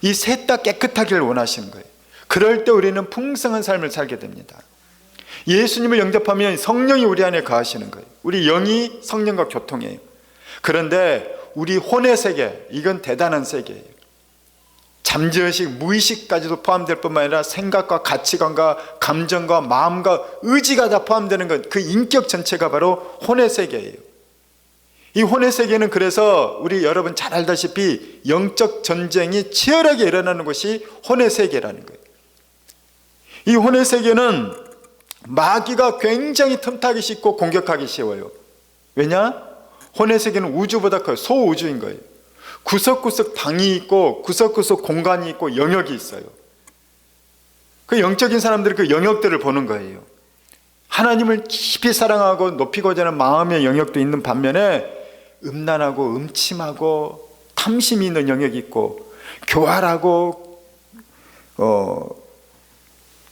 이 셋 다 깨끗하기를 원하시는 거예요. 그럴 때 우리는 풍성한 삶을 살게 됩니다. 예수님을 영접하면 성령이 우리 안에 거하시는 거예요. 우리 영이 성령과 교통해요. 그런데 우리 혼의 세계, 이건 대단한 세계예요. 잠재의식, 무의식까지도 포함될 뿐만 아니라 생각과 가치관과 감정과 마음과 의지가 다 포함되는 것, 그 인격 전체가 바로 혼의 세계예요. 이 혼의 세계는 그래서 우리 여러분 잘 알다시피 영적 전쟁이 치열하게 일어나는 것이 혼의 세계라는 거예요. 이 혼의 세계는 마귀가 굉장히 틈타기 쉽고 공격하기 쉬워요. 왜냐? 혼의 세계는 우주보다 커요. 소우주인 거예요. 구석구석 방이 있고 구석구석 공간이 있고 영역이 있어요. 그 영적인 사람들이 그 영역들을 보는 거예요. 하나님을 깊이 사랑하고 높이고자 하는 마음의 영역도 있는 반면에 음란하고 음침하고 탐심이 있는 영역이 있고 교활하고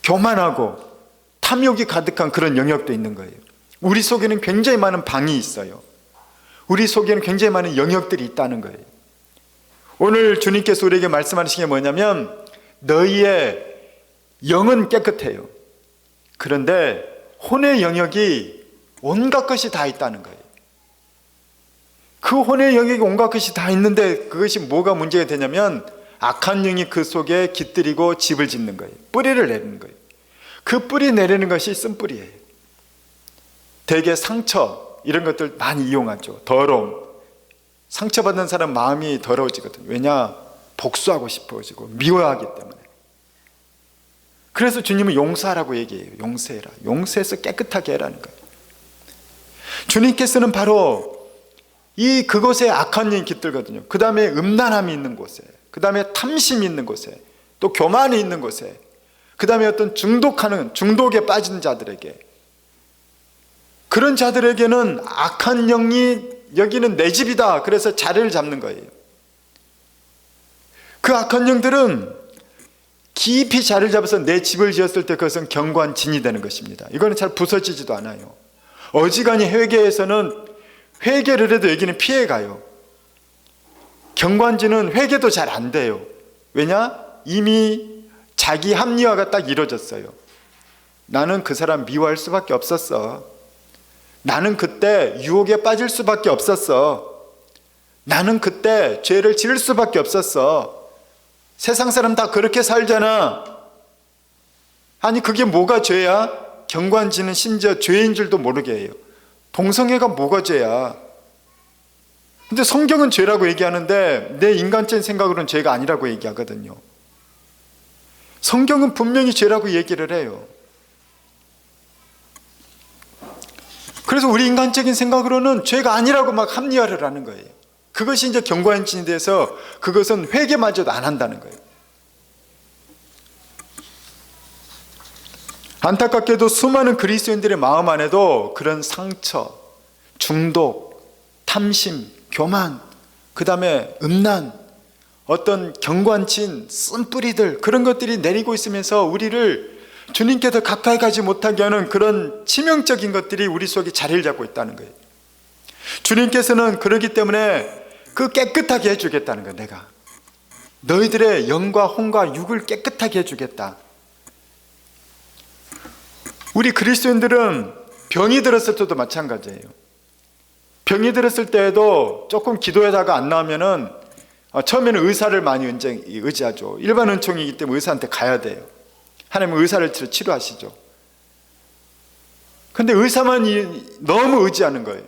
교만하고 탐욕이 가득한 그런 영역도 있는 거예요. 우리 속에는 굉장히 많은 방이 있어요. 우리 속에는 굉장히 많은 영역들이 있다는 거예요. 오늘 주님께서 우리에게 말씀하시는 게 뭐냐면 너희의 영은 깨끗해요. 그런데 혼의 영역이 온갖 것이 다 있다는 거예요. 그 혼의 영역이 온갖 것이 다 있는데 그것이 뭐가 문제가 되냐면 악한 영이 그 속에 깃들이고 집을 짓는 거예요. 뿌리를 내리는 거예요. 그 뿌리 내리는 것이 쓴뿌리예요. 대개 상처 이런 것들 많이 이용하죠. 더러움. 상처받는 사람 마음이 더러워지거든요. 왜냐? 복수하고 싶어지고 미워하기 때문에. 그래서 주님은 용서하라고 얘기해요. 용서해라. 용서해서 깨끗하게 해라는 거예요. 주님께서는 바로 그곳에 악한 영이 깃들거든요. 그 다음에 음란함이 있는 곳에, 그 다음에 탐심이 있는 곳에, 또 교만이 있는 곳에, 그 다음에 어떤 중독에 빠진 자들에게, 그런 자들에게는 악한 영이 여기는 내 집이다. 그래서 자리를 잡는 거예요. 그 악한 영들은 깊이 자리를 잡아서 내 집을 지었을 때 그것은 견고한 진이 되는 것입니다. 이거는 잘 부서지지도 않아요. 어지간히 회개에서는 회개를 해도 여기는 피해가요. 견고한 진은 회개도 잘 안 돼요. 왜냐? 이미 자기 합리화가 딱 이루어졌어요. 나는 그 사람 미워할 수밖에 없었어. 나는 그때 유혹에 빠질 수밖에 없었어. 나는 그때 죄를 지을 수밖에 없었어. 세상 사람 다 그렇게 살잖아. 아니 그게 뭐가 죄야? 경관지는 심지어 죄인 줄도 모르게 해요. 동성애가 뭐가 죄야? 근데 성경은 죄라고 얘기하는데 내 인간적인 생각으로는 죄가 아니라고 얘기하거든요. 성경은 분명히 죄라고 얘기를 해요. 그래서 우리 인간적인 생각으로는 죄가 아니라고 막 합리화를 하는 거예요. 그것이 이제 경고한진이 돼서 그것은 회개마저도 안 한다는 거예요. 안타깝게도 수많은 그리스도인들의 마음 안에도 그런 상처, 중독, 탐심, 교만, 그 다음에 음란, 어떤 경관친, 쓴뿌리들, 그런 것들이 내리고 있으면서 우리를 주님께 더 가까이 가지 못하게 하는 그런 치명적인 것들이 우리 속에 자리를 잡고 있다는 거예요. 주님께서는 그러기 때문에 그 깨끗하게 해주겠다는 거예요. 내가 너희들의 영과 혼과 육을 깨끗하게 해주겠다. 우리 그리스도인들은 병이 들었을 때도 마찬가지예요. 병이 들었을 때에도 조금 기도하다가 안 나오면은 처음에는 의사를 많이 의지하죠. 일반 은총이기 때문에 의사한테 가야 돼요. 하나님은 의사를 치료하시죠. 근데 의사만 너무 의지하는 거예요.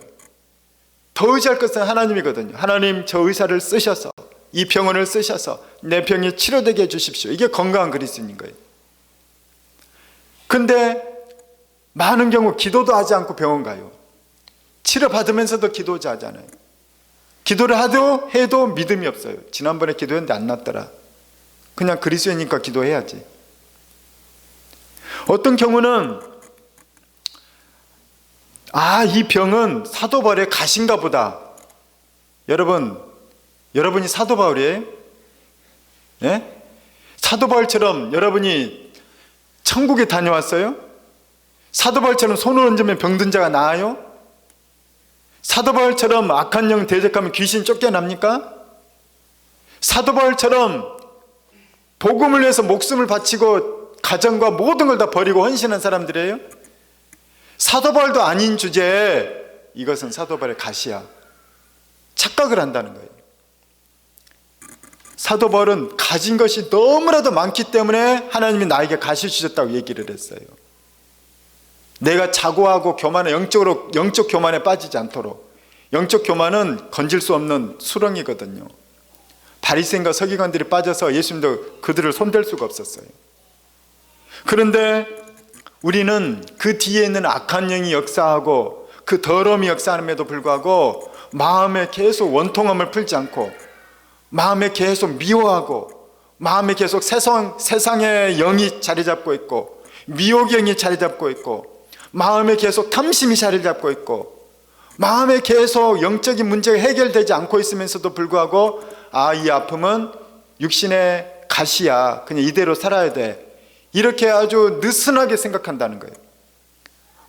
더 의지할 것은 하나님이거든요. 하나님, 저 의사를 쓰셔서, 이 병원을 쓰셔서 내 병이 치료되게 해주십시오. 이게 건강한 그리스도인인 거예요. 근데 많은 경우 기도도 하지 않고 병원 가요. 치료받으면서도 기도하지 않아요. 기도를 해도 믿음이 없어요. 지난번에 기도했는데 안 났더라. 그냥 그리스도이니까 기도해야지. 어떤 경우는 이 병은 사도 바울의 가신가 보다. 여러분이 사도 바울이에요? 예? 사도 바울처럼 여러분이 천국에 다녀왔어요? 사도 바울처럼 손을 얹으면 병든 자가 나아요? 사도 바울처럼 악한 영 대적하면 귀신 쫓겨납니까? 사도 바울처럼 복음을 위해서 목숨을 바치고 가정과 모든 걸 다 버리고 헌신한 사람들이에요? 사도 바울도 아닌 주제에 이것은 사도 바울의 가시야. 착각을 한다는 거예요. 사도 바울은 가진 것이 너무나도 많기 때문에 하나님이 나에게 가시 주셨다고 얘기를 했어요. 내가 자고하고 교만에 영적 교만에 빠지지 않도록. 영적 교만은 건질 수 없는 수렁이거든요. 바리새인과 서기관들이 빠져서 예수님도 그들을 손댈 수가 없었어요. 그런데 우리는 그 뒤에 있는 악한 영이 역사하고 그 더러움이 역사함에도 불구하고 마음에 계속 원통함을 풀지 않고 마음에 계속 미워하고 마음에 계속 세상의 영이 자리 잡고 있고 미혹의 영이 자리 잡고 있고 마음에 계속 탐심이 자리 잡고 있고 마음에 계속 영적인 문제가 해결되지 않고 있으면서도 불구하고 이 아픔은 육신의 가시야. 그냥 이대로 살아야 돼. 이렇게 아주 느슨하게 생각한다는 거예요.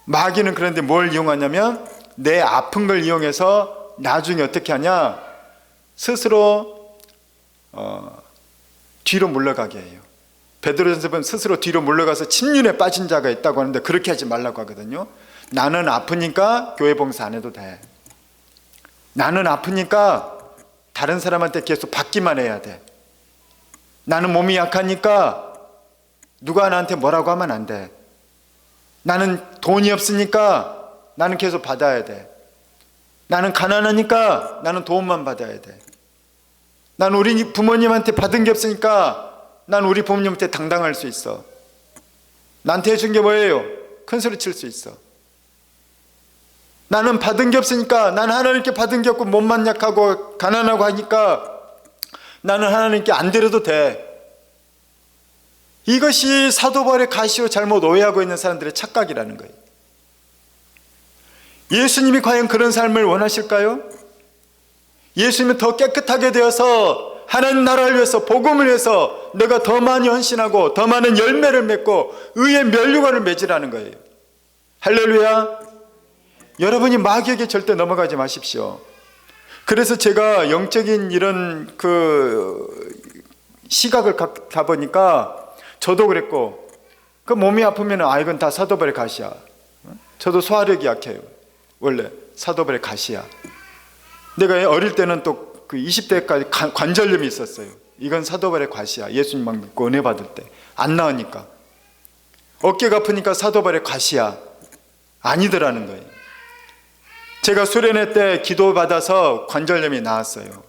마귀는 그런데 뭘 이용하냐면 내 아픈 걸 이용해서 나중에 어떻게 하냐? 스스로 뒤로 물러가게 해요. 베드로전서 보면 스스로 뒤로 물러가서 침륜에 빠진 자가 있다고 하는데 그렇게 하지 말라고 하거든요. 나는 아프니까 교회 봉사 안 해도 돼. 나는 아프니까 다른 사람한테 계속 받기만 해야 돼. 나는 몸이 약하니까 누가 나한테 뭐라고 하면 안 돼. 나는 돈이 없으니까 나는 계속 받아야 돼. 나는 가난하니까 나는 도움만 받아야 돼. 나는 우리 부모님한테 받은 게 없으니까 난 우리 부모님한테 당당할 수 있어. 나한테 해준 게 뭐예요? 큰 소리 칠 수 있어. 나는 받은 게 없으니까, 나는 하나님께 받은 게 없고 몸만 약하고 가난하고 하니까 나는 하나님께 안 드려도 돼. 이것이 사도 바울의 가시로 잘못 오해하고 있는 사람들의 착각이라는 거예요. 예수님이 과연 그런 삶을 원하실까요? 예수님은 더 깨끗하게 되어서 하나님 나라를 위해서, 복음을 위해서 내가 더 많이 헌신하고 더 많은 열매를 맺고 의의 면류관을 맺으라는 거예요. 할렐루야. 여러분이 마귀에게 절대 넘어가지 마십시오. 그래서 제가 영적인 이런 시각을 가보니까 저도 그랬고, 그 몸이 아프면 이건 다 사도 바울의 가시야. 저도 소화력이 약해요. 원래 사도 바울의 가시야. 내가 어릴 때는 또 그 20대까지 관절염이 있었어요. 이건 사도 바울의 가시야. 예수님만 믿고 은혜 받을 때 안 나으니까. 어깨가 아프니까 사도 바울의 가시야. 아니더라는 거예요. 제가 수련회 때 기도받아서 관절염이 나았어요.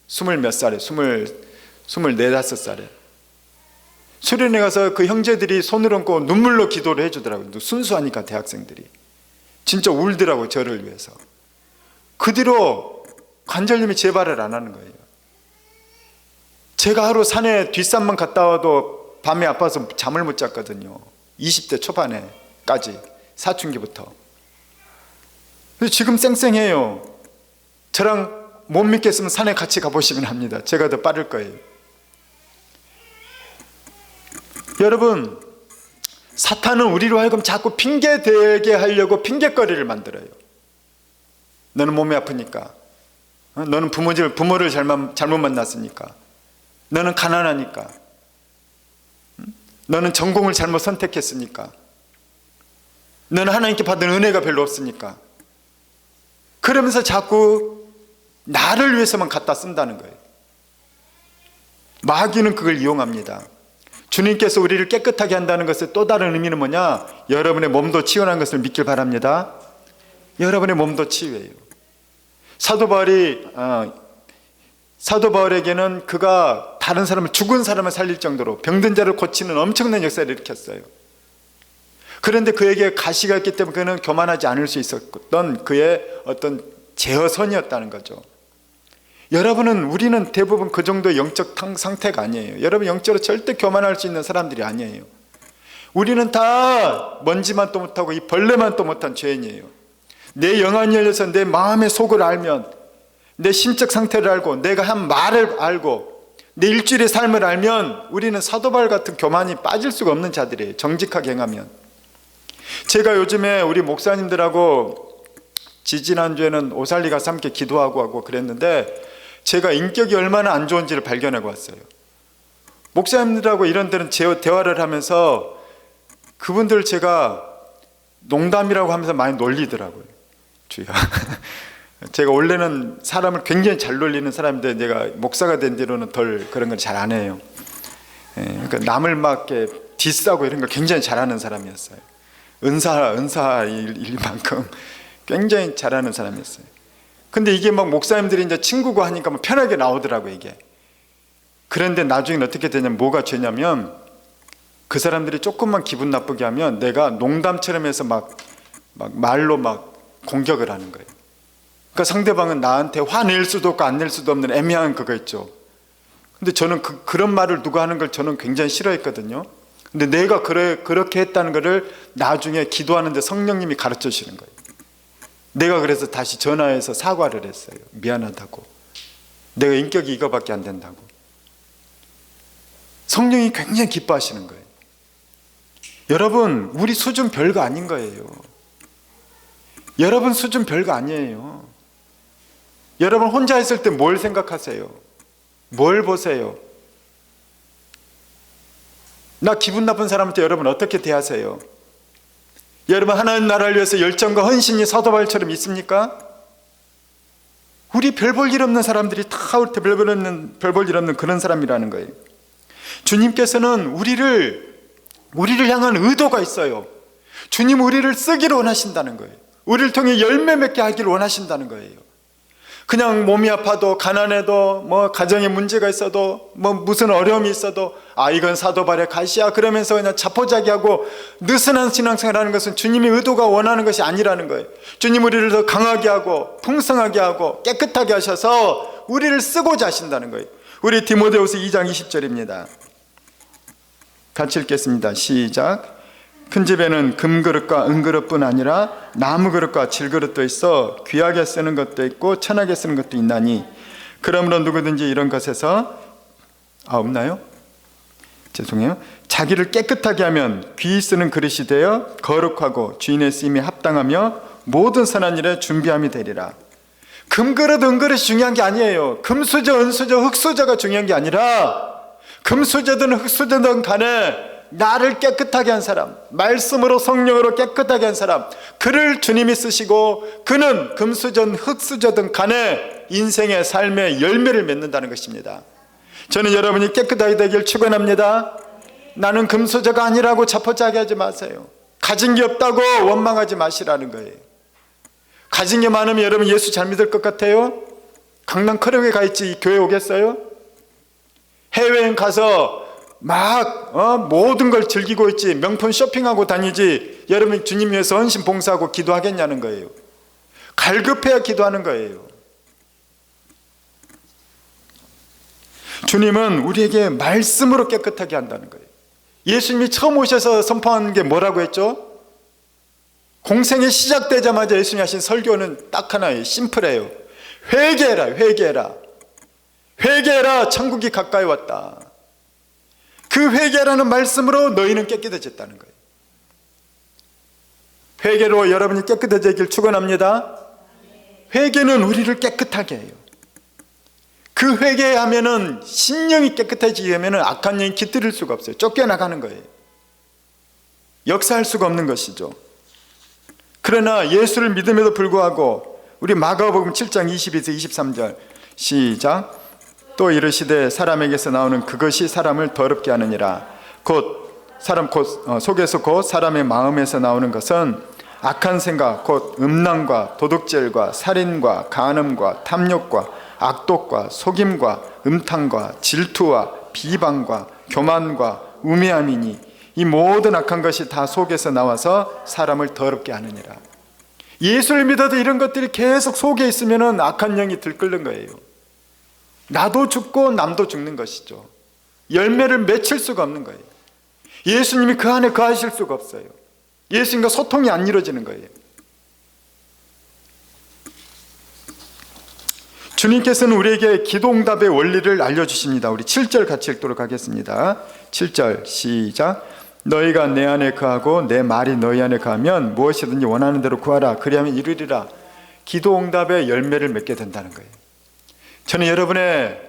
20몇 살에, 24, 5살에. 수련회 가서 그 형제들이 손을 얹고 눈물로 기도를 해주더라고요. 순수하니까 대학생들이. 진짜 울더라고요. 저를 위해서. 그 뒤로 관절염이 재발을 안 하는 거예요. 제가 하루 산에 뒷산만 갔다 와도 밤에 아파서 잠을 못 잤거든요. 20대 초반에까지, 사춘기부터. 그래서 지금 쌩쌩해요. 저랑 못 믿겠으면 산에 같이 가보시면 합니다. 제가 더 빠를 거예요. 여러분, 사탄은 우리로 하여금 자꾸 핑계대게 하려고 핑계거리를 만들어요. 너는 몸이 아프니까, 너는 부모를 잘못 만났으니까, 너는 가난하니까, 너는 전공을 잘못 선택했으니까, 너는 하나님께 받은 은혜가 별로 없으니까. 그러면서 자꾸 나를 위해서만 갖다 쓴다는 거예요. 마귀는 그걸 이용합니다. 주님께서 우리를 깨끗하게 한다는 것의 또 다른 의미는 뭐냐? 여러분의 몸도 치유한 것을 믿길 바랍니다. 여러분의 몸도 치유해요. 사도 바울에게는 그가 다른 사람을, 죽은 사람을 살릴 정도로 병든 자를 고치는 엄청난 역사를 일으켰어요. 그런데 그에게 가시가 있기 때문에 그는 교만하지 않을 수 있었던 그의 어떤 제어선이었다는 거죠. 우리는 대부분 그 정도의 영적 상태가 아니에요. 여러분, 영적으로 절대 교만할 수 있는 사람들이 아니에요. 우리는 다 먼지만 또 못하고 이 벌레만 또 못한 죄인이에요. 내 영안이 열려서 내 마음의 속을 알면, 내 심적 상태를 알고, 내가 한 말을 알고, 내 일주일의 삶을 알면 우리는 사도 바울 같은 교만이 빠질 수가 없는 자들이에요. 정직하게 행하면. 제가 요즘에 우리 목사님들하고 지지난주에는 오살리 가서 함께 기도하고 하고 그랬는데, 제가 인격이 얼마나 안 좋은지를 발견하고 왔어요. 목사님들하고 이런 데는 대화를 하면서 그분들 제가 농담이라고 하면서 많이 놀리더라고요. 주여. 제가 원래는 사람을 굉장히 잘 놀리는 사람인데, 내가 목사가 된 뒤로는 덜 그런 걸 잘 안 해요. 그러니까 남을 막 이렇게 디스하고 이런 걸 굉장히 잘하는 사람이었어요. 은사 일만큼 굉장히 잘하는 사람이었어요. 근데 이게 막 목사님들이 이제 친구고 하니까 막 편하게 나오더라고요, 이게. 그런데 나중엔 어떻게 되냐면, 뭐가 죄냐면, 그 사람들이 조금만 기분 나쁘게 하면 내가 농담처럼 해서 막 말로 막 공격을 하는 거예요. 그러니까 상대방은 나한테 화낼 수도 없고 안 낼 수도 없는 애매한 그거 있죠. 근데 저는 그런 말을 누가 하는 걸 저는 굉장히 싫어했거든요. 근데 내가 그렇게 했다는 거를 나중에 기도하는데 성령님이 가르쳐 주시는 거예요. 내가 그래서 다시 전화해서 사과를 했어요. 미안하다고. 내가 인격이 이거밖에 안 된다고. 성령이 굉장히 기뻐하시는 거예요. 여러분, 우리 수준 별거 아닌 거예요. 여러분 수준 별거 아니에요. 여러분 혼자 있을 때 뭘 생각하세요? 뭘 보세요? 나 기분 나쁜 사람한테 여러분 어떻게 대하세요? 여러분 하나님 나라를 위해서 열정과 헌신이 사도 바울처럼 있습니까? 우리 별 볼 일 없는 사람들이 다 우리 별 볼 일 없는 그런 사람이라는 거예요. 주님께서는 우리를 향한 의도가 있어요. 주님 우리를 쓰기를 원하신다는 거예요. 우리를 통해 열매 맺게 하기를 원하신다는 거예요. 그냥 몸이 아파도, 가난해도, 뭐 가정에 문제가 있어도, 뭐 무슨 어려움이 있어도, 이건 사도 바울의 가시야 그러면서 그냥 자포자기하고 느슨한 신앙생활하는 것은 주님의 의도가 원하는 것이 아니라는 거예요. 주님 우리를 더 강하게 하고 풍성하게 하고 깨끗하게 하셔서 우리를 쓰고자 하신다는 거예요. 우리 디모데후서 2장 20절입니다. 같이 읽겠습니다. 시작. 큰 집에는 금그릇과 은그릇뿐 아니라 나무그릇과 질그릇도 있어 귀하게 쓰는 것도 있고 천하게 쓰는 것도 있나니, 그러므로 누구든지 이런 것에서 없나요? 죄송해요. 자기를 깨끗하게 하면 귀히 쓰는 그릇이 되어 거룩하고 주인의 쓰임에 합당하며 모든 선한 일에 준비함이 되리라. 금그릇 은그릇이 중요한 게 아니에요. 금수저 은수저 흙수저가 중요한 게 아니라, 금수저든 흙수저든 간에 나를 깨끗하게 한 사람, 말씀으로 성령으로 깨끗하게 한 사람, 그를 주님이 쓰시고 그는 금수저든 흙수저든 간에 인생의 삶의 열매를 맺는다는 것입니다. 저는 여러분이 깨끗하게 되길 축원합니다. 나는 금수저가 아니라고 자포자기 하지 마세요. 가진 게 없다고 원망하지 마시라는 거예요. 가진 게 많으면 여러분 예수 잘 믿을 것 같아요? 강남 클럽에 가 있지 교회 오겠어요? 해외여행 가서 모든 걸 즐기고 있지, 명품 쇼핑하고 다니지, 여러분 주님 위해서 헌신 봉사하고 기도하겠냐는 거예요. 갈급해야 기도하는 거예요. 주님은 우리에게 말씀으로 깨끗하게 한다는 거예요. 예수님이 처음 오셔서 선포하는 게 뭐라고 했죠? 공생이 시작되자마자 예수님이 하신 설교는 딱 하나예요. 심플해요. 회개해라, 회개해라. 회개해라, 천국이 가까이 왔다. 그 회개라는 말씀으로 너희는 깨끗해졌다는 거예요. 회개로 여러분이 깨끗해지길 축원합니다. 회개는 우리를 깨끗하게 해요. 그 회개하면은 심령이 깨끗해지려면은 악한 영이 깃들일 수가 없어요. 쫓겨나가는 거예요. 역사할 수가 없는 것이죠. 그러나 예수를 믿음에도 불구하고 우리 마가복음 7장 22에서 23절 시작. 또 이르시되 사람에게서 나오는 그것이 사람을 더럽게 하느니라. 속에서 곧 사람의 마음에서 나오는 것은 악한 생각 곧 음란과 도둑질과 살인과 간음과 탐욕과 악독과 속임과 음탕과 질투와 비방과 교만과 우매함이니 이 모든 악한 것이 다 속에서 나와서 사람을 더럽게 하느니라. 예수를 믿어도 이런 것들이 계속 속에 있으면 악한 영이 들끓는 거예요. 나도 죽고 남도 죽는 것이죠. 열매를 맺힐 수가 없는 거예요. 예수님이 그 안에 거하실 수가 없어요. 예수님과 소통이 안 이루어지는 거예요. 주님께서는 우리에게 기도응답의 원리를 알려주십니다. 우리 7절 같이 읽도록 하겠습니다. 7절 시작. 너희가 내 안에 거하고 내 말이 너희 안에 거하면 무엇이든지 원하는 대로 구하라. 그리하면 이루리라. 기도응답의 열매를 맺게 된다는 거예요. 저는 여러분의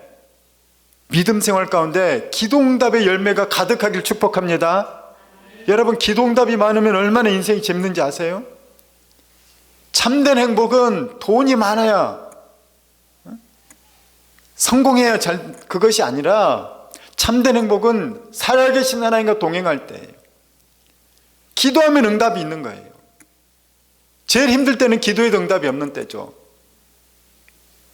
믿음 생활 가운데 기도응답의 열매가 가득하길 축복합니다. 여러분 기도응답이 많으면 얼마나 인생이 재밌는지 아세요? 참된 행복은 돈이 많아야 성공해야 그것이 아니라 참된 행복은 살아계신 하나님과 동행할 때 기도하면 응답이 있는 거예요. 제일 힘들 때는 기도에도 응답이 없는 때죠.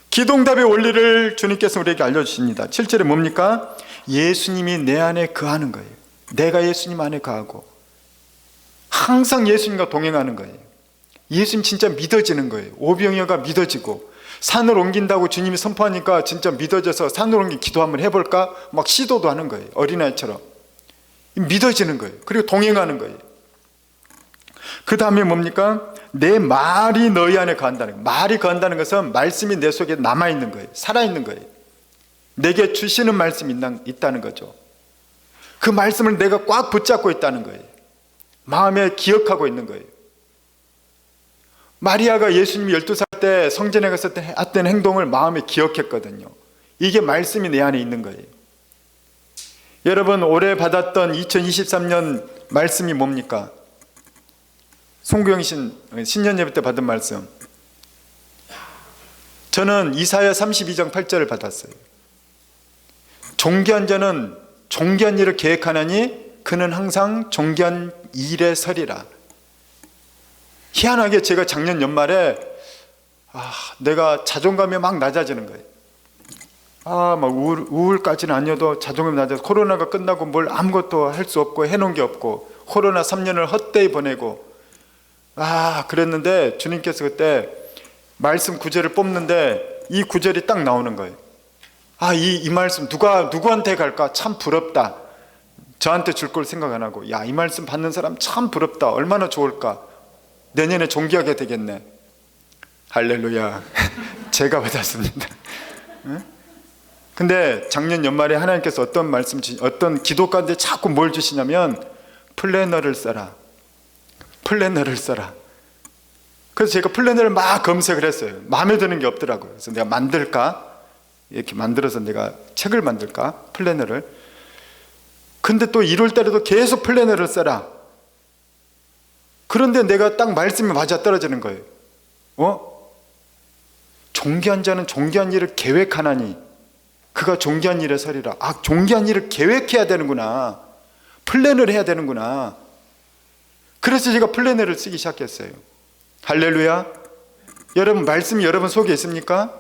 기도응답의 원리를 주님께서 우리에게 알려주십니다. 7절에 뭡니까? 예수님이 내 안에 거하는 거예요. 내가 예수님 안에 거하고 항상 예수님과 동행하는 거예요. 예수님 진짜 믿어지는 거예요. 오병이어가 믿어지고 산을 옮긴다고 주님이 선포하니까 진짜 믿어져서 산을 옮긴 기도 한번 해볼까? 막 시도도 하는 거예요. 어린아이처럼. 믿어지는 거예요. 그리고 동행하는 거예요. 그 다음에 뭡니까? 내 말이 너희 안에 거한다는 거예요. 말이 거한다는 것은 말씀이 내 속에 남아있는 거예요. 살아있는 거예요. 내게 주시는 말씀이 있다는 거죠. 그 말씀을 내가 꽉 붙잡고 있다는 거예요. 마음에 기억하고 있는 거예요. 마리아가 예수님이 12살 때 성전에 갔을 때 했던 행동을 마음에 기억했거든요. 이게 말씀이 내 안에 있는 거예요. 여러분 올해 받았던 2023년 말씀이 뭡니까? 송구영 신년 예배 때 받은 말씀. 저는 이사야 32장 8절을 받았어요. 존귀한 자는 존귀한 일을 계획하나니 그는 항상 존귀한 일에 서리라. 희한하게 제가 작년 연말에 내가 자존감이 막 낮아지는 거예요. 막 우울까지는 아니어도 자존감이 낮아서 코로나가 끝나고 뭘 아무것도 할 수 없고 해놓은 게 없고 코로나 3년을 헛되이 보내고 그랬는데 주님께서 그때 말씀 구절을 뽑는데 이 구절이 딱 나오는 거예요. 이 말씀 누구한테 갈까? 참 부럽다. 저한테 줄 걸 생각 안 하고 이 말씀 받는 사람 참 부럽다. 얼마나 좋을까? 내년에 존귀하게 되겠네. 할렐루야. 제가 받았습니다. 근데 작년 연말에 하나님께서 어떤 기도 가운데 자꾸 뭘 주시냐면 플래너를 써라. 플래너를 써라. 그래서 제가 플래너를 막 검색을 했어요. 마음에 드는 게 없더라고요. 그래서 내가 만들까? 이렇게 만들어서 내가 책을 만들까? 플래너를. 근데 또 1월 달에도 계속 플래너를 써라. 그런데 내가 딱 말씀이 맞아 떨어지는 거예요. 존귀한 자는 존귀한 일을 계획하나니 그가 존귀한 일에 서리라. 존귀한 일을 계획해야 되는구나. 플랜을 해야 되는구나. 그래서 제가 플래너를 쓰기 시작했어요. 할렐루야. 여러분 말씀이 여러분 속에 있습니까?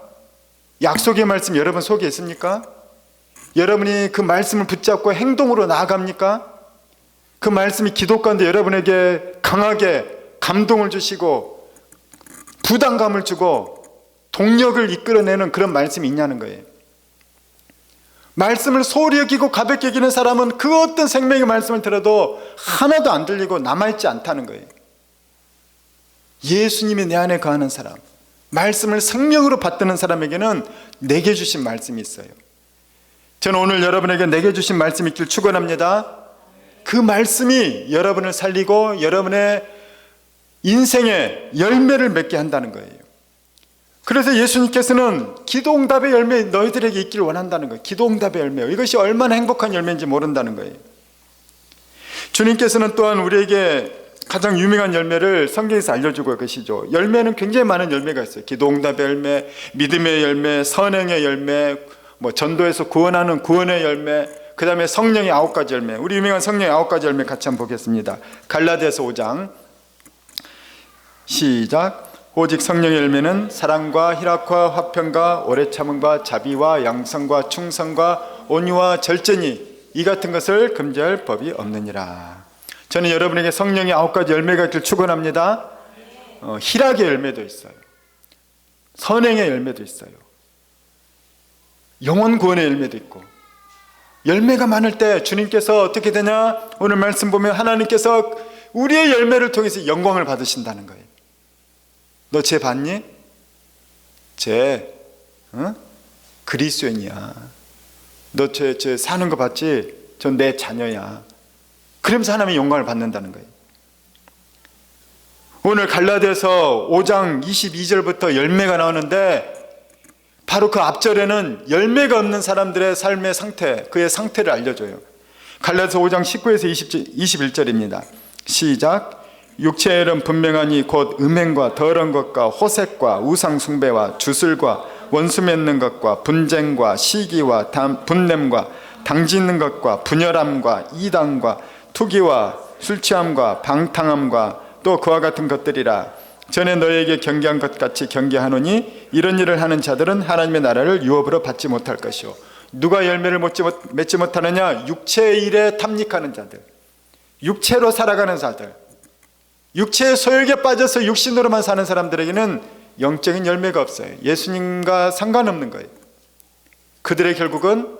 약속의 말씀 여러분 속에 있습니까? 여러분이 그 말씀을 붙잡고 행동으로 나아갑니까? 그 말씀이 기도 가운데 여러분에게 강하게 감동을 주시고 부담감을 주고 동력을 이끌어내는 그런 말씀이 있냐는 거예요. 말씀을 소홀히 여기고 가볍게 여기는 사람은 그 어떤 생명의 말씀을 들어도 하나도 안 들리고 남아있지 않다는 거예요. 예수님이 내 안에 거하는 사람, 말씀을 생명으로 받드는 사람에게는 내게 주신 말씀이 있어요. 저는 오늘 여러분에게 내게 주신 말씀이 있길 축원합니다. 그 말씀이 여러분을 살리고 여러분의 인생에 열매를 맺게 한다는 거예요. 그래서 예수님께서는 기도응답의 열매 너희들에게 있기를 원한다는 거예요. 기도응답의 열매요. 이것이 얼마나 행복한 열매인지 모른다는 거예요. 주님께서는 또한 우리에게 가장 유명한 열매를 성경에서 알려주고 계시죠. 열매는 굉장히 많은 열매가 있어요. 기도응답의 열매, 믿음의 열매, 선행의 열매, 전도에서 구원하는 구원의 열매, 그 다음에 성령의 9가지 열매. 우리 유명한 성령의 9가지 열매 같이 한번 보겠습니다. 갈라디아서 5장 시작. 오직 성령의 열매는 사랑과 희락과 화평과 오래 참음과 자비와 양성과 충성과 온유와 절제니 이 같은 것을 금지할 법이 없느니라. 저는 여러분에게 성령의 9가지 열매가 있길 축원합니다. 희락의 열매도 있어요. 선행의 열매도 있어요. 영혼 구원의 열매도 있고. 열매가 많을 때 주님께서 어떻게 되냐? 오늘 말씀 보면 하나님께서 우리의 열매를 통해서 영광을 받으신다는 거예요. 너 쟤 봤니? 쟤 그리스도인이야. 너 쟤 사는 거 봤지? 전 내 자녀야. 그러면서 하나님의 영광을 받는다는 거예요. 오늘 갈라디아서 5장 22절부터 열매가 나오는데 바로 그 앞절에는 열매가 없는 사람들의 삶의 상태, 그의 상태를 알려줘요. 갈라디아서 5장 19에서 21절입니다. 시작. 육체의 일은 분명하니 곧 음행과 더러운 것과 호색과 우상 숭배와 주술과 원수 맺는 것과 분쟁과 시기와 분냄과 당짓는 것과 분열함과 이단과 투기와 술취함과 방탕함과 또 그와 같은 것들이라. 전에 너희에게 경계한 것 같이 경계하노니 이런 일을 하는 자들은 하나님의 나라를 유업으로 받지 못할 것이요. 누가 열매를 맺지 못하느냐? 육체의 일에 탐닉하는 자들, 육체로 살아가는 자들, 육체의 소욕에 빠져서 육신으로만 사는 사람들에게는 영적인 열매가 없어요. 예수님과 상관없는 거예요. 그들의 결국은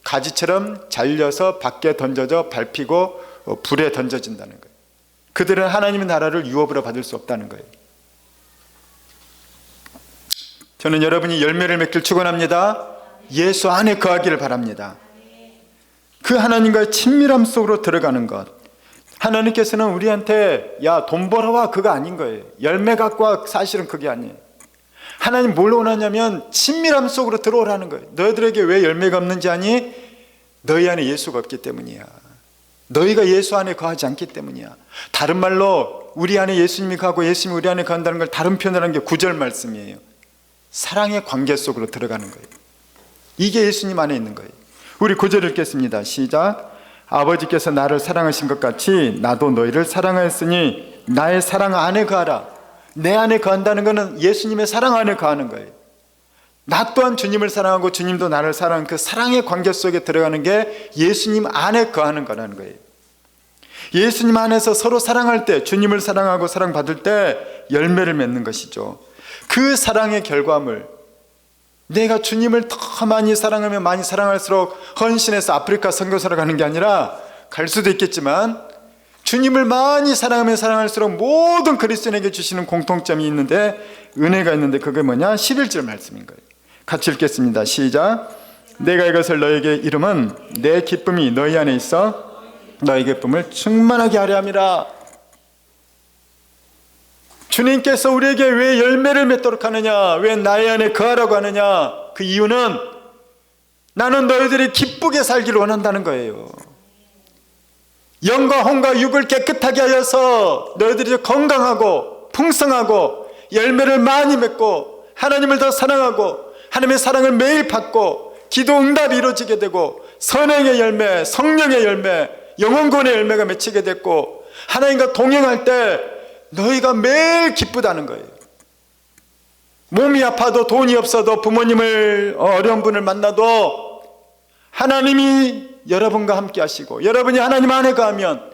가지처럼 잘려서 밖에 던져져 밟히고 불에 던져진다는 거예요. 그들은 하나님의 나라를 유업으로 받을 수 없다는 거예요. 저는 여러분이 열매를 맺길 축원합니다. 예수 안에 거하기를 바랍니다. 그 하나님과의 친밀함 속으로 들어가는 것. 하나님께서는 우리한테 야, 돈 벌어와 그거 아닌 거예요. 열매 갖고 와, 사실은 그게 아니에요. 하나님 뭘 원하냐면 친밀함 속으로 들어오라는 거예요. 너희들에게 왜 열매가 없는지 아니? 너희 안에 예수가 없기 때문이야. 너희가 예수 안에 거하지 않기 때문이야. 다른 말로 우리 안에 예수님이 거하고 예수님이 우리 안에 거한다는 걸 다른 표현을 한 게 9절 말씀이에요. 사랑의 관계 속으로 들어가는 거예요. 이게 예수님 안에 있는 거예요. 우리 9절 읽겠습니다. 시작. 아버지께서 나를 사랑하신 것 같이 나도 너희를 사랑하였으니 나의 사랑 안에 거하라. 내 안에 거한다는 것은 예수님의 사랑 안에 거하는 거예요. 나 또한 주님을 사랑하고 주님도 나를 사랑하는 그 사랑의 관계 속에 들어가는 게 예수님 안에 거하는 거라는 거예요. 예수님 안에서 서로 사랑할 때, 주님을 사랑하고 사랑받을 때 열매를 맺는 것이죠. 그 사랑의 결과물, 내가 주님을 더 많이 사랑하면 많이 사랑할수록 헌신해서 아프리카 선교사로 가는 게 아니라, 갈 수도 있겠지만 주님을 많이 사랑하면 사랑할수록 모든 그리스도인에게 주시는 공통점이 있는데, 은혜가 있는데, 그게 뭐냐? 11절 말씀인 거예요. 같이 읽겠습니다. 시작. 내가 이것을 너에게 이름은 내 기쁨이 너희 안에 있어 너희 기쁨을 충만하게 하려 함이라. 주님께서 우리에게 왜 열매를 맺도록 하느냐, 왜 나의 안에 거하라고 하느냐, 그 이유는 나는 너희들이 기쁘게 살기를 원한다는 거예요. 영과 혼과 육을 깨끗하게 하여서 너희들이 건강하고 풍성하고 열매를 많이 맺고 하나님을 더 사랑하고 하나님의 사랑을 매일 받고 기도 응답이 이루어지게 되고 선행의 열매, 성령의 열매, 영혼구원의 열매가 맺히게 됐고 하나님과 동행할 때 너희가 매일 기쁘다는 거예요. 몸이 아파도 돈이 없어도 부모님을 어려운 분을 만나도 하나님이 여러분과 함께 하시고 여러분이 하나님 안에 거하면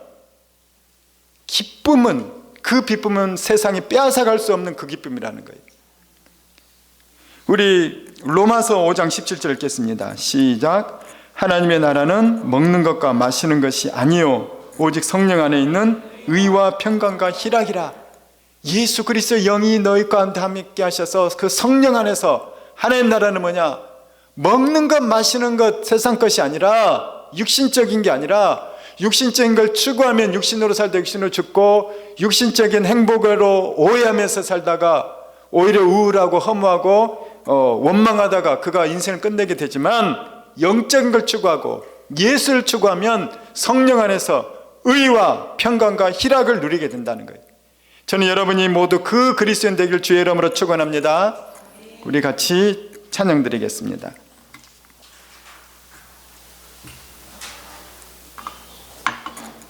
기쁨은, 그 기쁨은 세상이 빼앗아갈 수 없는 그 기쁨이라는 거예요. 우리 로마서 5장 17절 읽겠습니다. 시작. 하나님의 나라는 먹는 것과 마시는 것이 아니요 오직 성령 안에 있는 의와 평강과 희락이라. 예수 그리스도의 영이 너희 가운데 함께 하셔서 그 성령 안에서, 하나님 나라는 뭐냐? 먹는 것 마시는 것, 세상 것이 아니라, 육신적인 게 아니라, 육신적인 걸 추구하면 육신으로 살다 육신으로 죽고, 육신적인 행복으로 오해하면서 살다가 오히려 우울하고 허무하고 원망하다가 그가 인생을 끝내게 되지만, 영적인 걸 추구하고 예수를 추구하면 성령 안에서 의와 평강과 희락을 누리게 된다는 거예요. 저는 여러분이 모두 그 그리스도인 되기를 주의 이름으로 축원합니다. 우리 같이 찬양 드리겠습니다.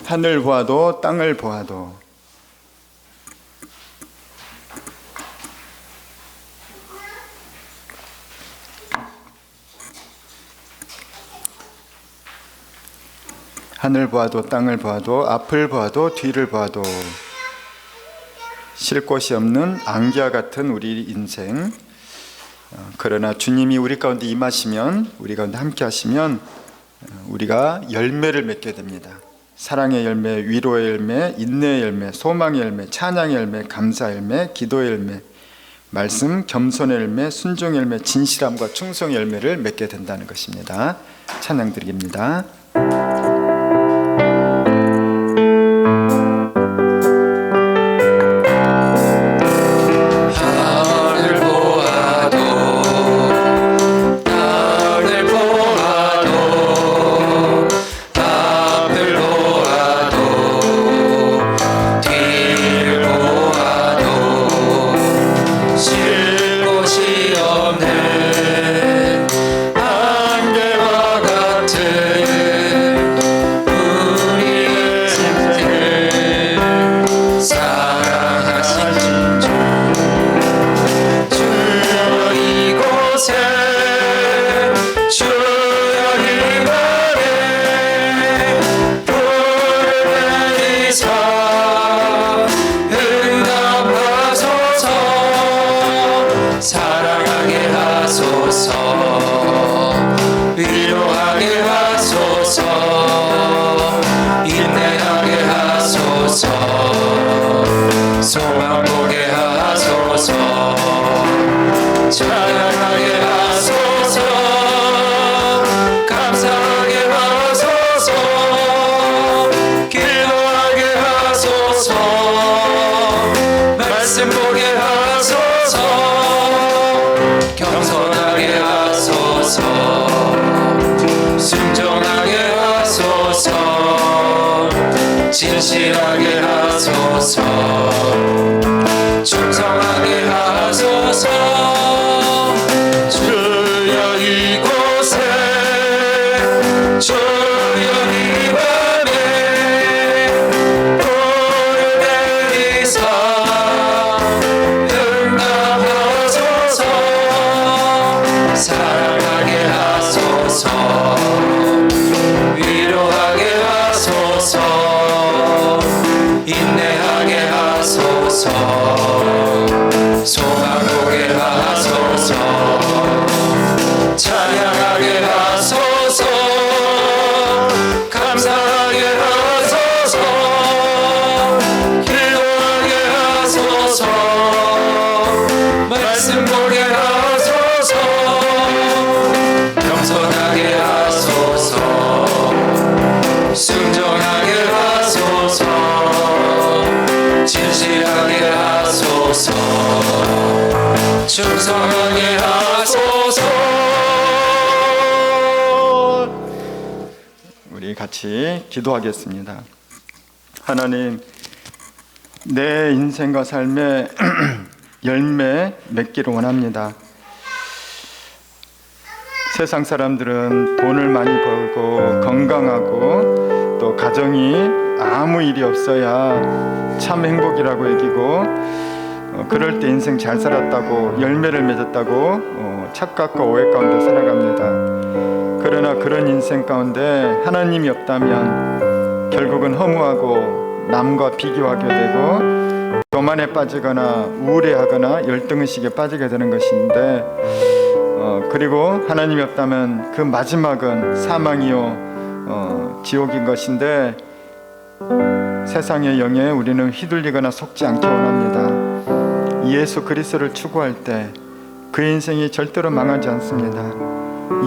하늘 보아도 땅을 보아도 하늘 보아도 땅을 보아도 앞을 보아도 뒤를 보아도 쉴 곳이 없는 안개와 같은 우리 인생. 그러나 주님이 우리 가운데 임하시면, 우리 가운데 함께 하시면 우리가 열매를 맺게 됩니다. 사랑의 열매, 위로의 열매, 인내의 열매, 소망의 열매, 찬양의 열매, 감사의 열매, 기도의 열매, 말씀, 겸손의 열매, 순종의 열매, 진실함과 충성의 열매를 맺게 된다는 것입니다. 찬양 드립니다. 진실하게 하소서, 충성하게 하소서. 주여 이곳에, 주여 이 밤에 불을 내리사 응답하소서. 사랑하게 하소서, 위로하게 하소서, 인내하게 하소서, 소망 보게 하소서, 찬양하게 하소서, 감사하게 하소서, 기도하게 하소서, 말씀 보게 하소서, 겸손하게 하소서, 순종하게 하소서, 진실하게 하소서, 충성하게 하소서. 우리 같이 기도하겠습니다. 하나님, 내 인생과 삶의 열매 맺기를 원합니다. 세상 사람들은 돈을 많이 벌고 건강하고 또 가정이 아무 일이 없어야 참 행복이라고 여기고 그럴 때 인생 잘 살았다고 열매를 맺었다고 착각과 오해 가운데 살아갑니다. 그러나 그런 인생 가운데 하나님이 없다면 결국은 허무하고 남과 비교하게 되고 교만에 빠지거나 우울해하거나 열등의식에 빠지게 되는 것인데 그리고 하나님이 없다면 그 마지막은 사망이요 지옥인 것인데 세상의 영에 우리는 휘둘리거나 속지 않기 원합니다. 예수 그리스도를 추구할 때 그 인생이 절대로 망하지 않습니다.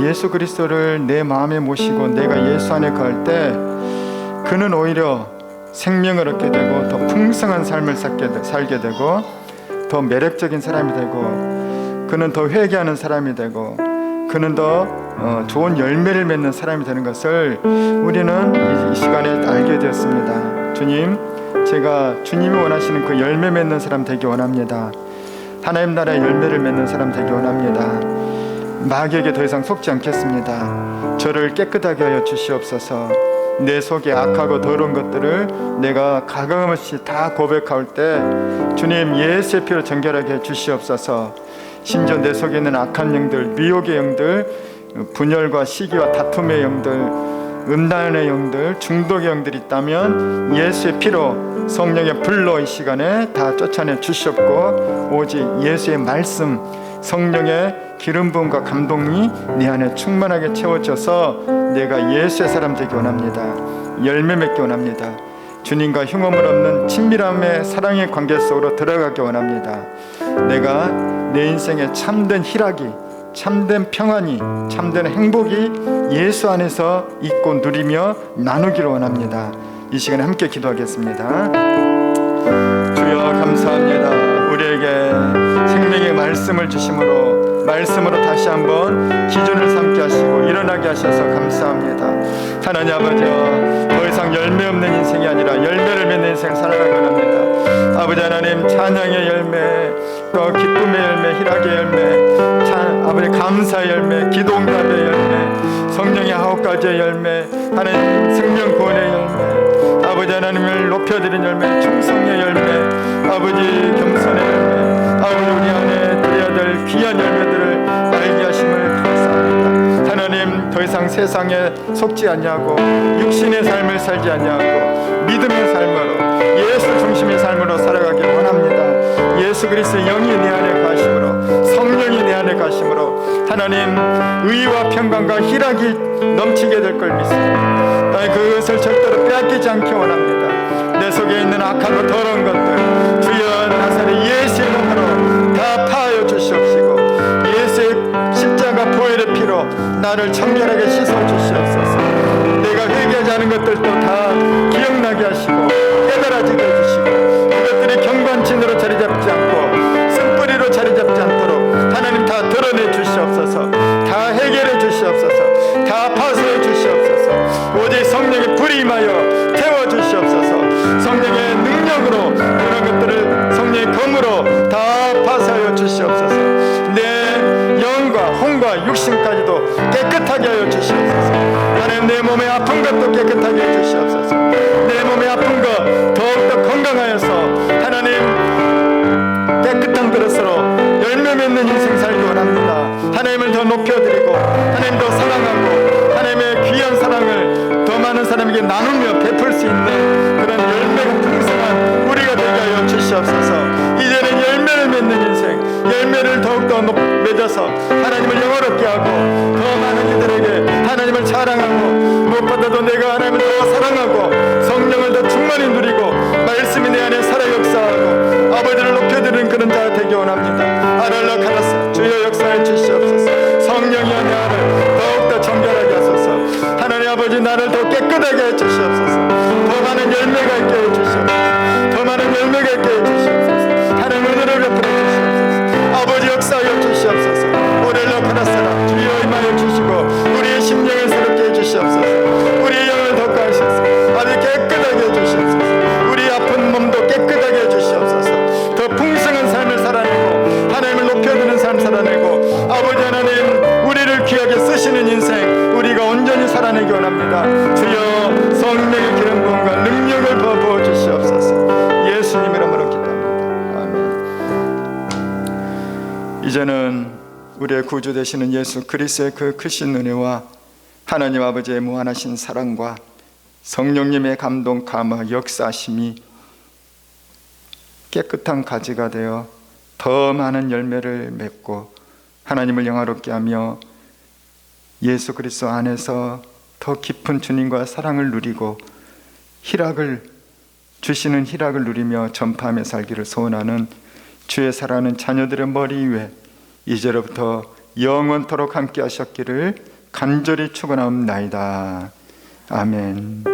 예수 그리스도를 내 마음에 모시고 내가 예수 안에 거할 때 그는 오히려 생명을 얻게 되고 더 풍성한 삶을 살게 되고 더 매력적인 사람이 되고 그는 더 회개하는 사람이 되고 그는 더 좋은 열매를 맺는 사람이 되는 것을 우리는 이 시간에 알게 되었습니다. 주님, 제가 주님이 원하시는 그 열매 맺는 사람 되기 원합니다. 하나님 나라의 열매를 맺는 사람 되기 원합니다. 마귀에게 더 이상 속지 않겠습니다. 저를 깨끗하게 하여 주시옵소서. 내 속에 악하고 더러운 것들을 내가 가감없이 다 고백할 때 주님 예수의 피로 정결하게 해 주시옵소서. 심지어 내 속에 있는 악한 영들, 미혹의 영들, 분열과 시기와 다툼의 영들, 음란의 영들, 중독의 영들이 있다면 예수의 피로 성령의 불로 이 시간에 다 쫓아내 주시옵고 오직 예수의 말씀, 성령의 기름 부음과 감동이 내 안에 충만하게 채워져서 내가 예수의 사람 되기 원합니다. 열매 맺기 원합니다. 주님과 흉엄을 없는 친밀함의 사랑의 관계 속으로 들어가기 원합니다. 내가 내 인생의 참된 희락이, 참된 평안이, 참된 행복이 예수 안에서 있고 누리며 나누기를 원합니다. 이 시간에 함께 기도하겠습니다. 주여 감사합니다. 우리에게 생명의 말씀을 주심으로 말씀으로 다시 한번 기준을 삼게 하시고 일어나게 하셔서 감사합니다. 하나님 아버지여, 더 이상 열매 없는 인생이 아니라 열매를 맺는 인생 살아가기 원합니다. 아버지 하나님, 찬양의 열매, 또 기쁨의 열매, 희락의 열매, 아버지 감사의 열매, 기도 응답의 열매, 성령의 9가지의 열매, 하나님 생명 구원의 열매, 아버지 하나님을 높여드린 열매, 충성의 열매, 아버지 겸손의 열매, 아버지 우리 안에 드려야 될 귀한 열매들을 알게 하심을 감사합니다. 하나님, 더 이상 세상에 속지 아니하고 육신의 삶을 살지 아니하고 믿음의 삶으로 예수 중심의 삶으로 살아가길 원합니다. 예수 그리스도의 영이 내 안에 가심으로, 성령이 내 안에 가심으로 하나님 의와 평강과 희락이 넘치게 될 걸 믿습니다. 그것을 절대로 빼앗기지 않기 원합니다. 내 속에 있는 악하고 더러운 것들 주여 나사렛 예수의 이름으로 다 파하여 주시옵시고 예수의 십자가 보혈의 피로 나를 청결하게 씻어 주시옵소서. 내가 회개하지 않은 것들도 다 기억나게 하시고 깨달아지게 해주시고 그것들이 경관진으로 자리 잡지 않고 쓴뿌리로 자리 잡지 않도록 하나님 다 드러내 주시옵소서. 다 해결해 주시옵소서. 다 파쇄해 주시옵소서. 오직 성령의 불이 임하여 태워 주시옵소서. 성령의 능력으로 그런 것들을 성령의 검으로 다 파쇄하여 주시옵소서. 내 영과 혼과 육신까지도 깨끗하게 하여 주시옵소서. 하나님, 내 몸에 아픈 것도 깨끗하게 해 주시옵소서. 내 몸에 아픈 것 더욱더 건강하여서 하나님 깨끗한 그릇으로 열매 맺는 인생 살기 원합니다. 하나님을 더 높여드리고 하나님 더 사랑하고 하나님의 귀한 사랑을 더 많은 사람에게 나누며 베풀 수 있는 그런 열매가 풍성한 우리가 되게 하여 주시옵소서. 이제는 열매를 맺는 인생, 열매를 더욱더 맺어서 하나님을 영화롭게 하고 더 많은 이들에게 하나님을 자랑하고 무엇보다도 내가 하나님을 더 사랑하고 성령을 더 충만히 누리고 말씀이 내 안에 살아 역사하고 아버지를 높여드리는 그런 자가 되기 원합니다. 아랄라 카라사 주여 역사해 주시옵소서. 성령이 내 안을 더욱더 정결하게 하소서. 하나님 아버지, 나를 더 깨끗하게 해 주시옵소서. 더 많은 열매가 있게 해 주시옵소서. 더 많은 열매가 있게 해 주시옵소서. 하나님 은혜를 베풀어 주시옵소서. 아버지 역사하여 주시옵소서. 오렐라 카라사라 주여 임하여 주시고 우리의 심령을 새롭게 해 주시옵소서. 우리의 영을 덮게 하시옵소서. 아주 깨끗하게 해 주시옵소서. 우리 아픈 몸도 깨끗하게 해 주시옵소서. 더 풍성한 삶을 살아내고 하나님을 높여드리는 삶 살아내고 아버지 하나님 우리를 귀하게 쓰시는 인생 우리가 온전히 살아내기 원합니다. 주여 성령의 기름 부음과 능력을 더 부어 주시옵소서. 예수님 이름으로 기도합니다. 아멘. 이제는 우리의 구주 되시는 예수 그리스도의 그 크신 은혜와 하나님 아버지의 무한하신 사랑과 성령님의 감동, 감화, 역사심이 깨끗한 가지가 되어 더 많은 열매를 맺고 하나님을 영화롭게 하며 예수 그리스도 안에서 더 깊은 주님과 사랑을 누리고 주시는 희락을 누리며 전파하며 살기를 소원하는 주의 사랑하는 자녀들의 머리 위에 이제로부터 영원토록 함께 하셨기를 간절히 축원하옵나이다. 아멘.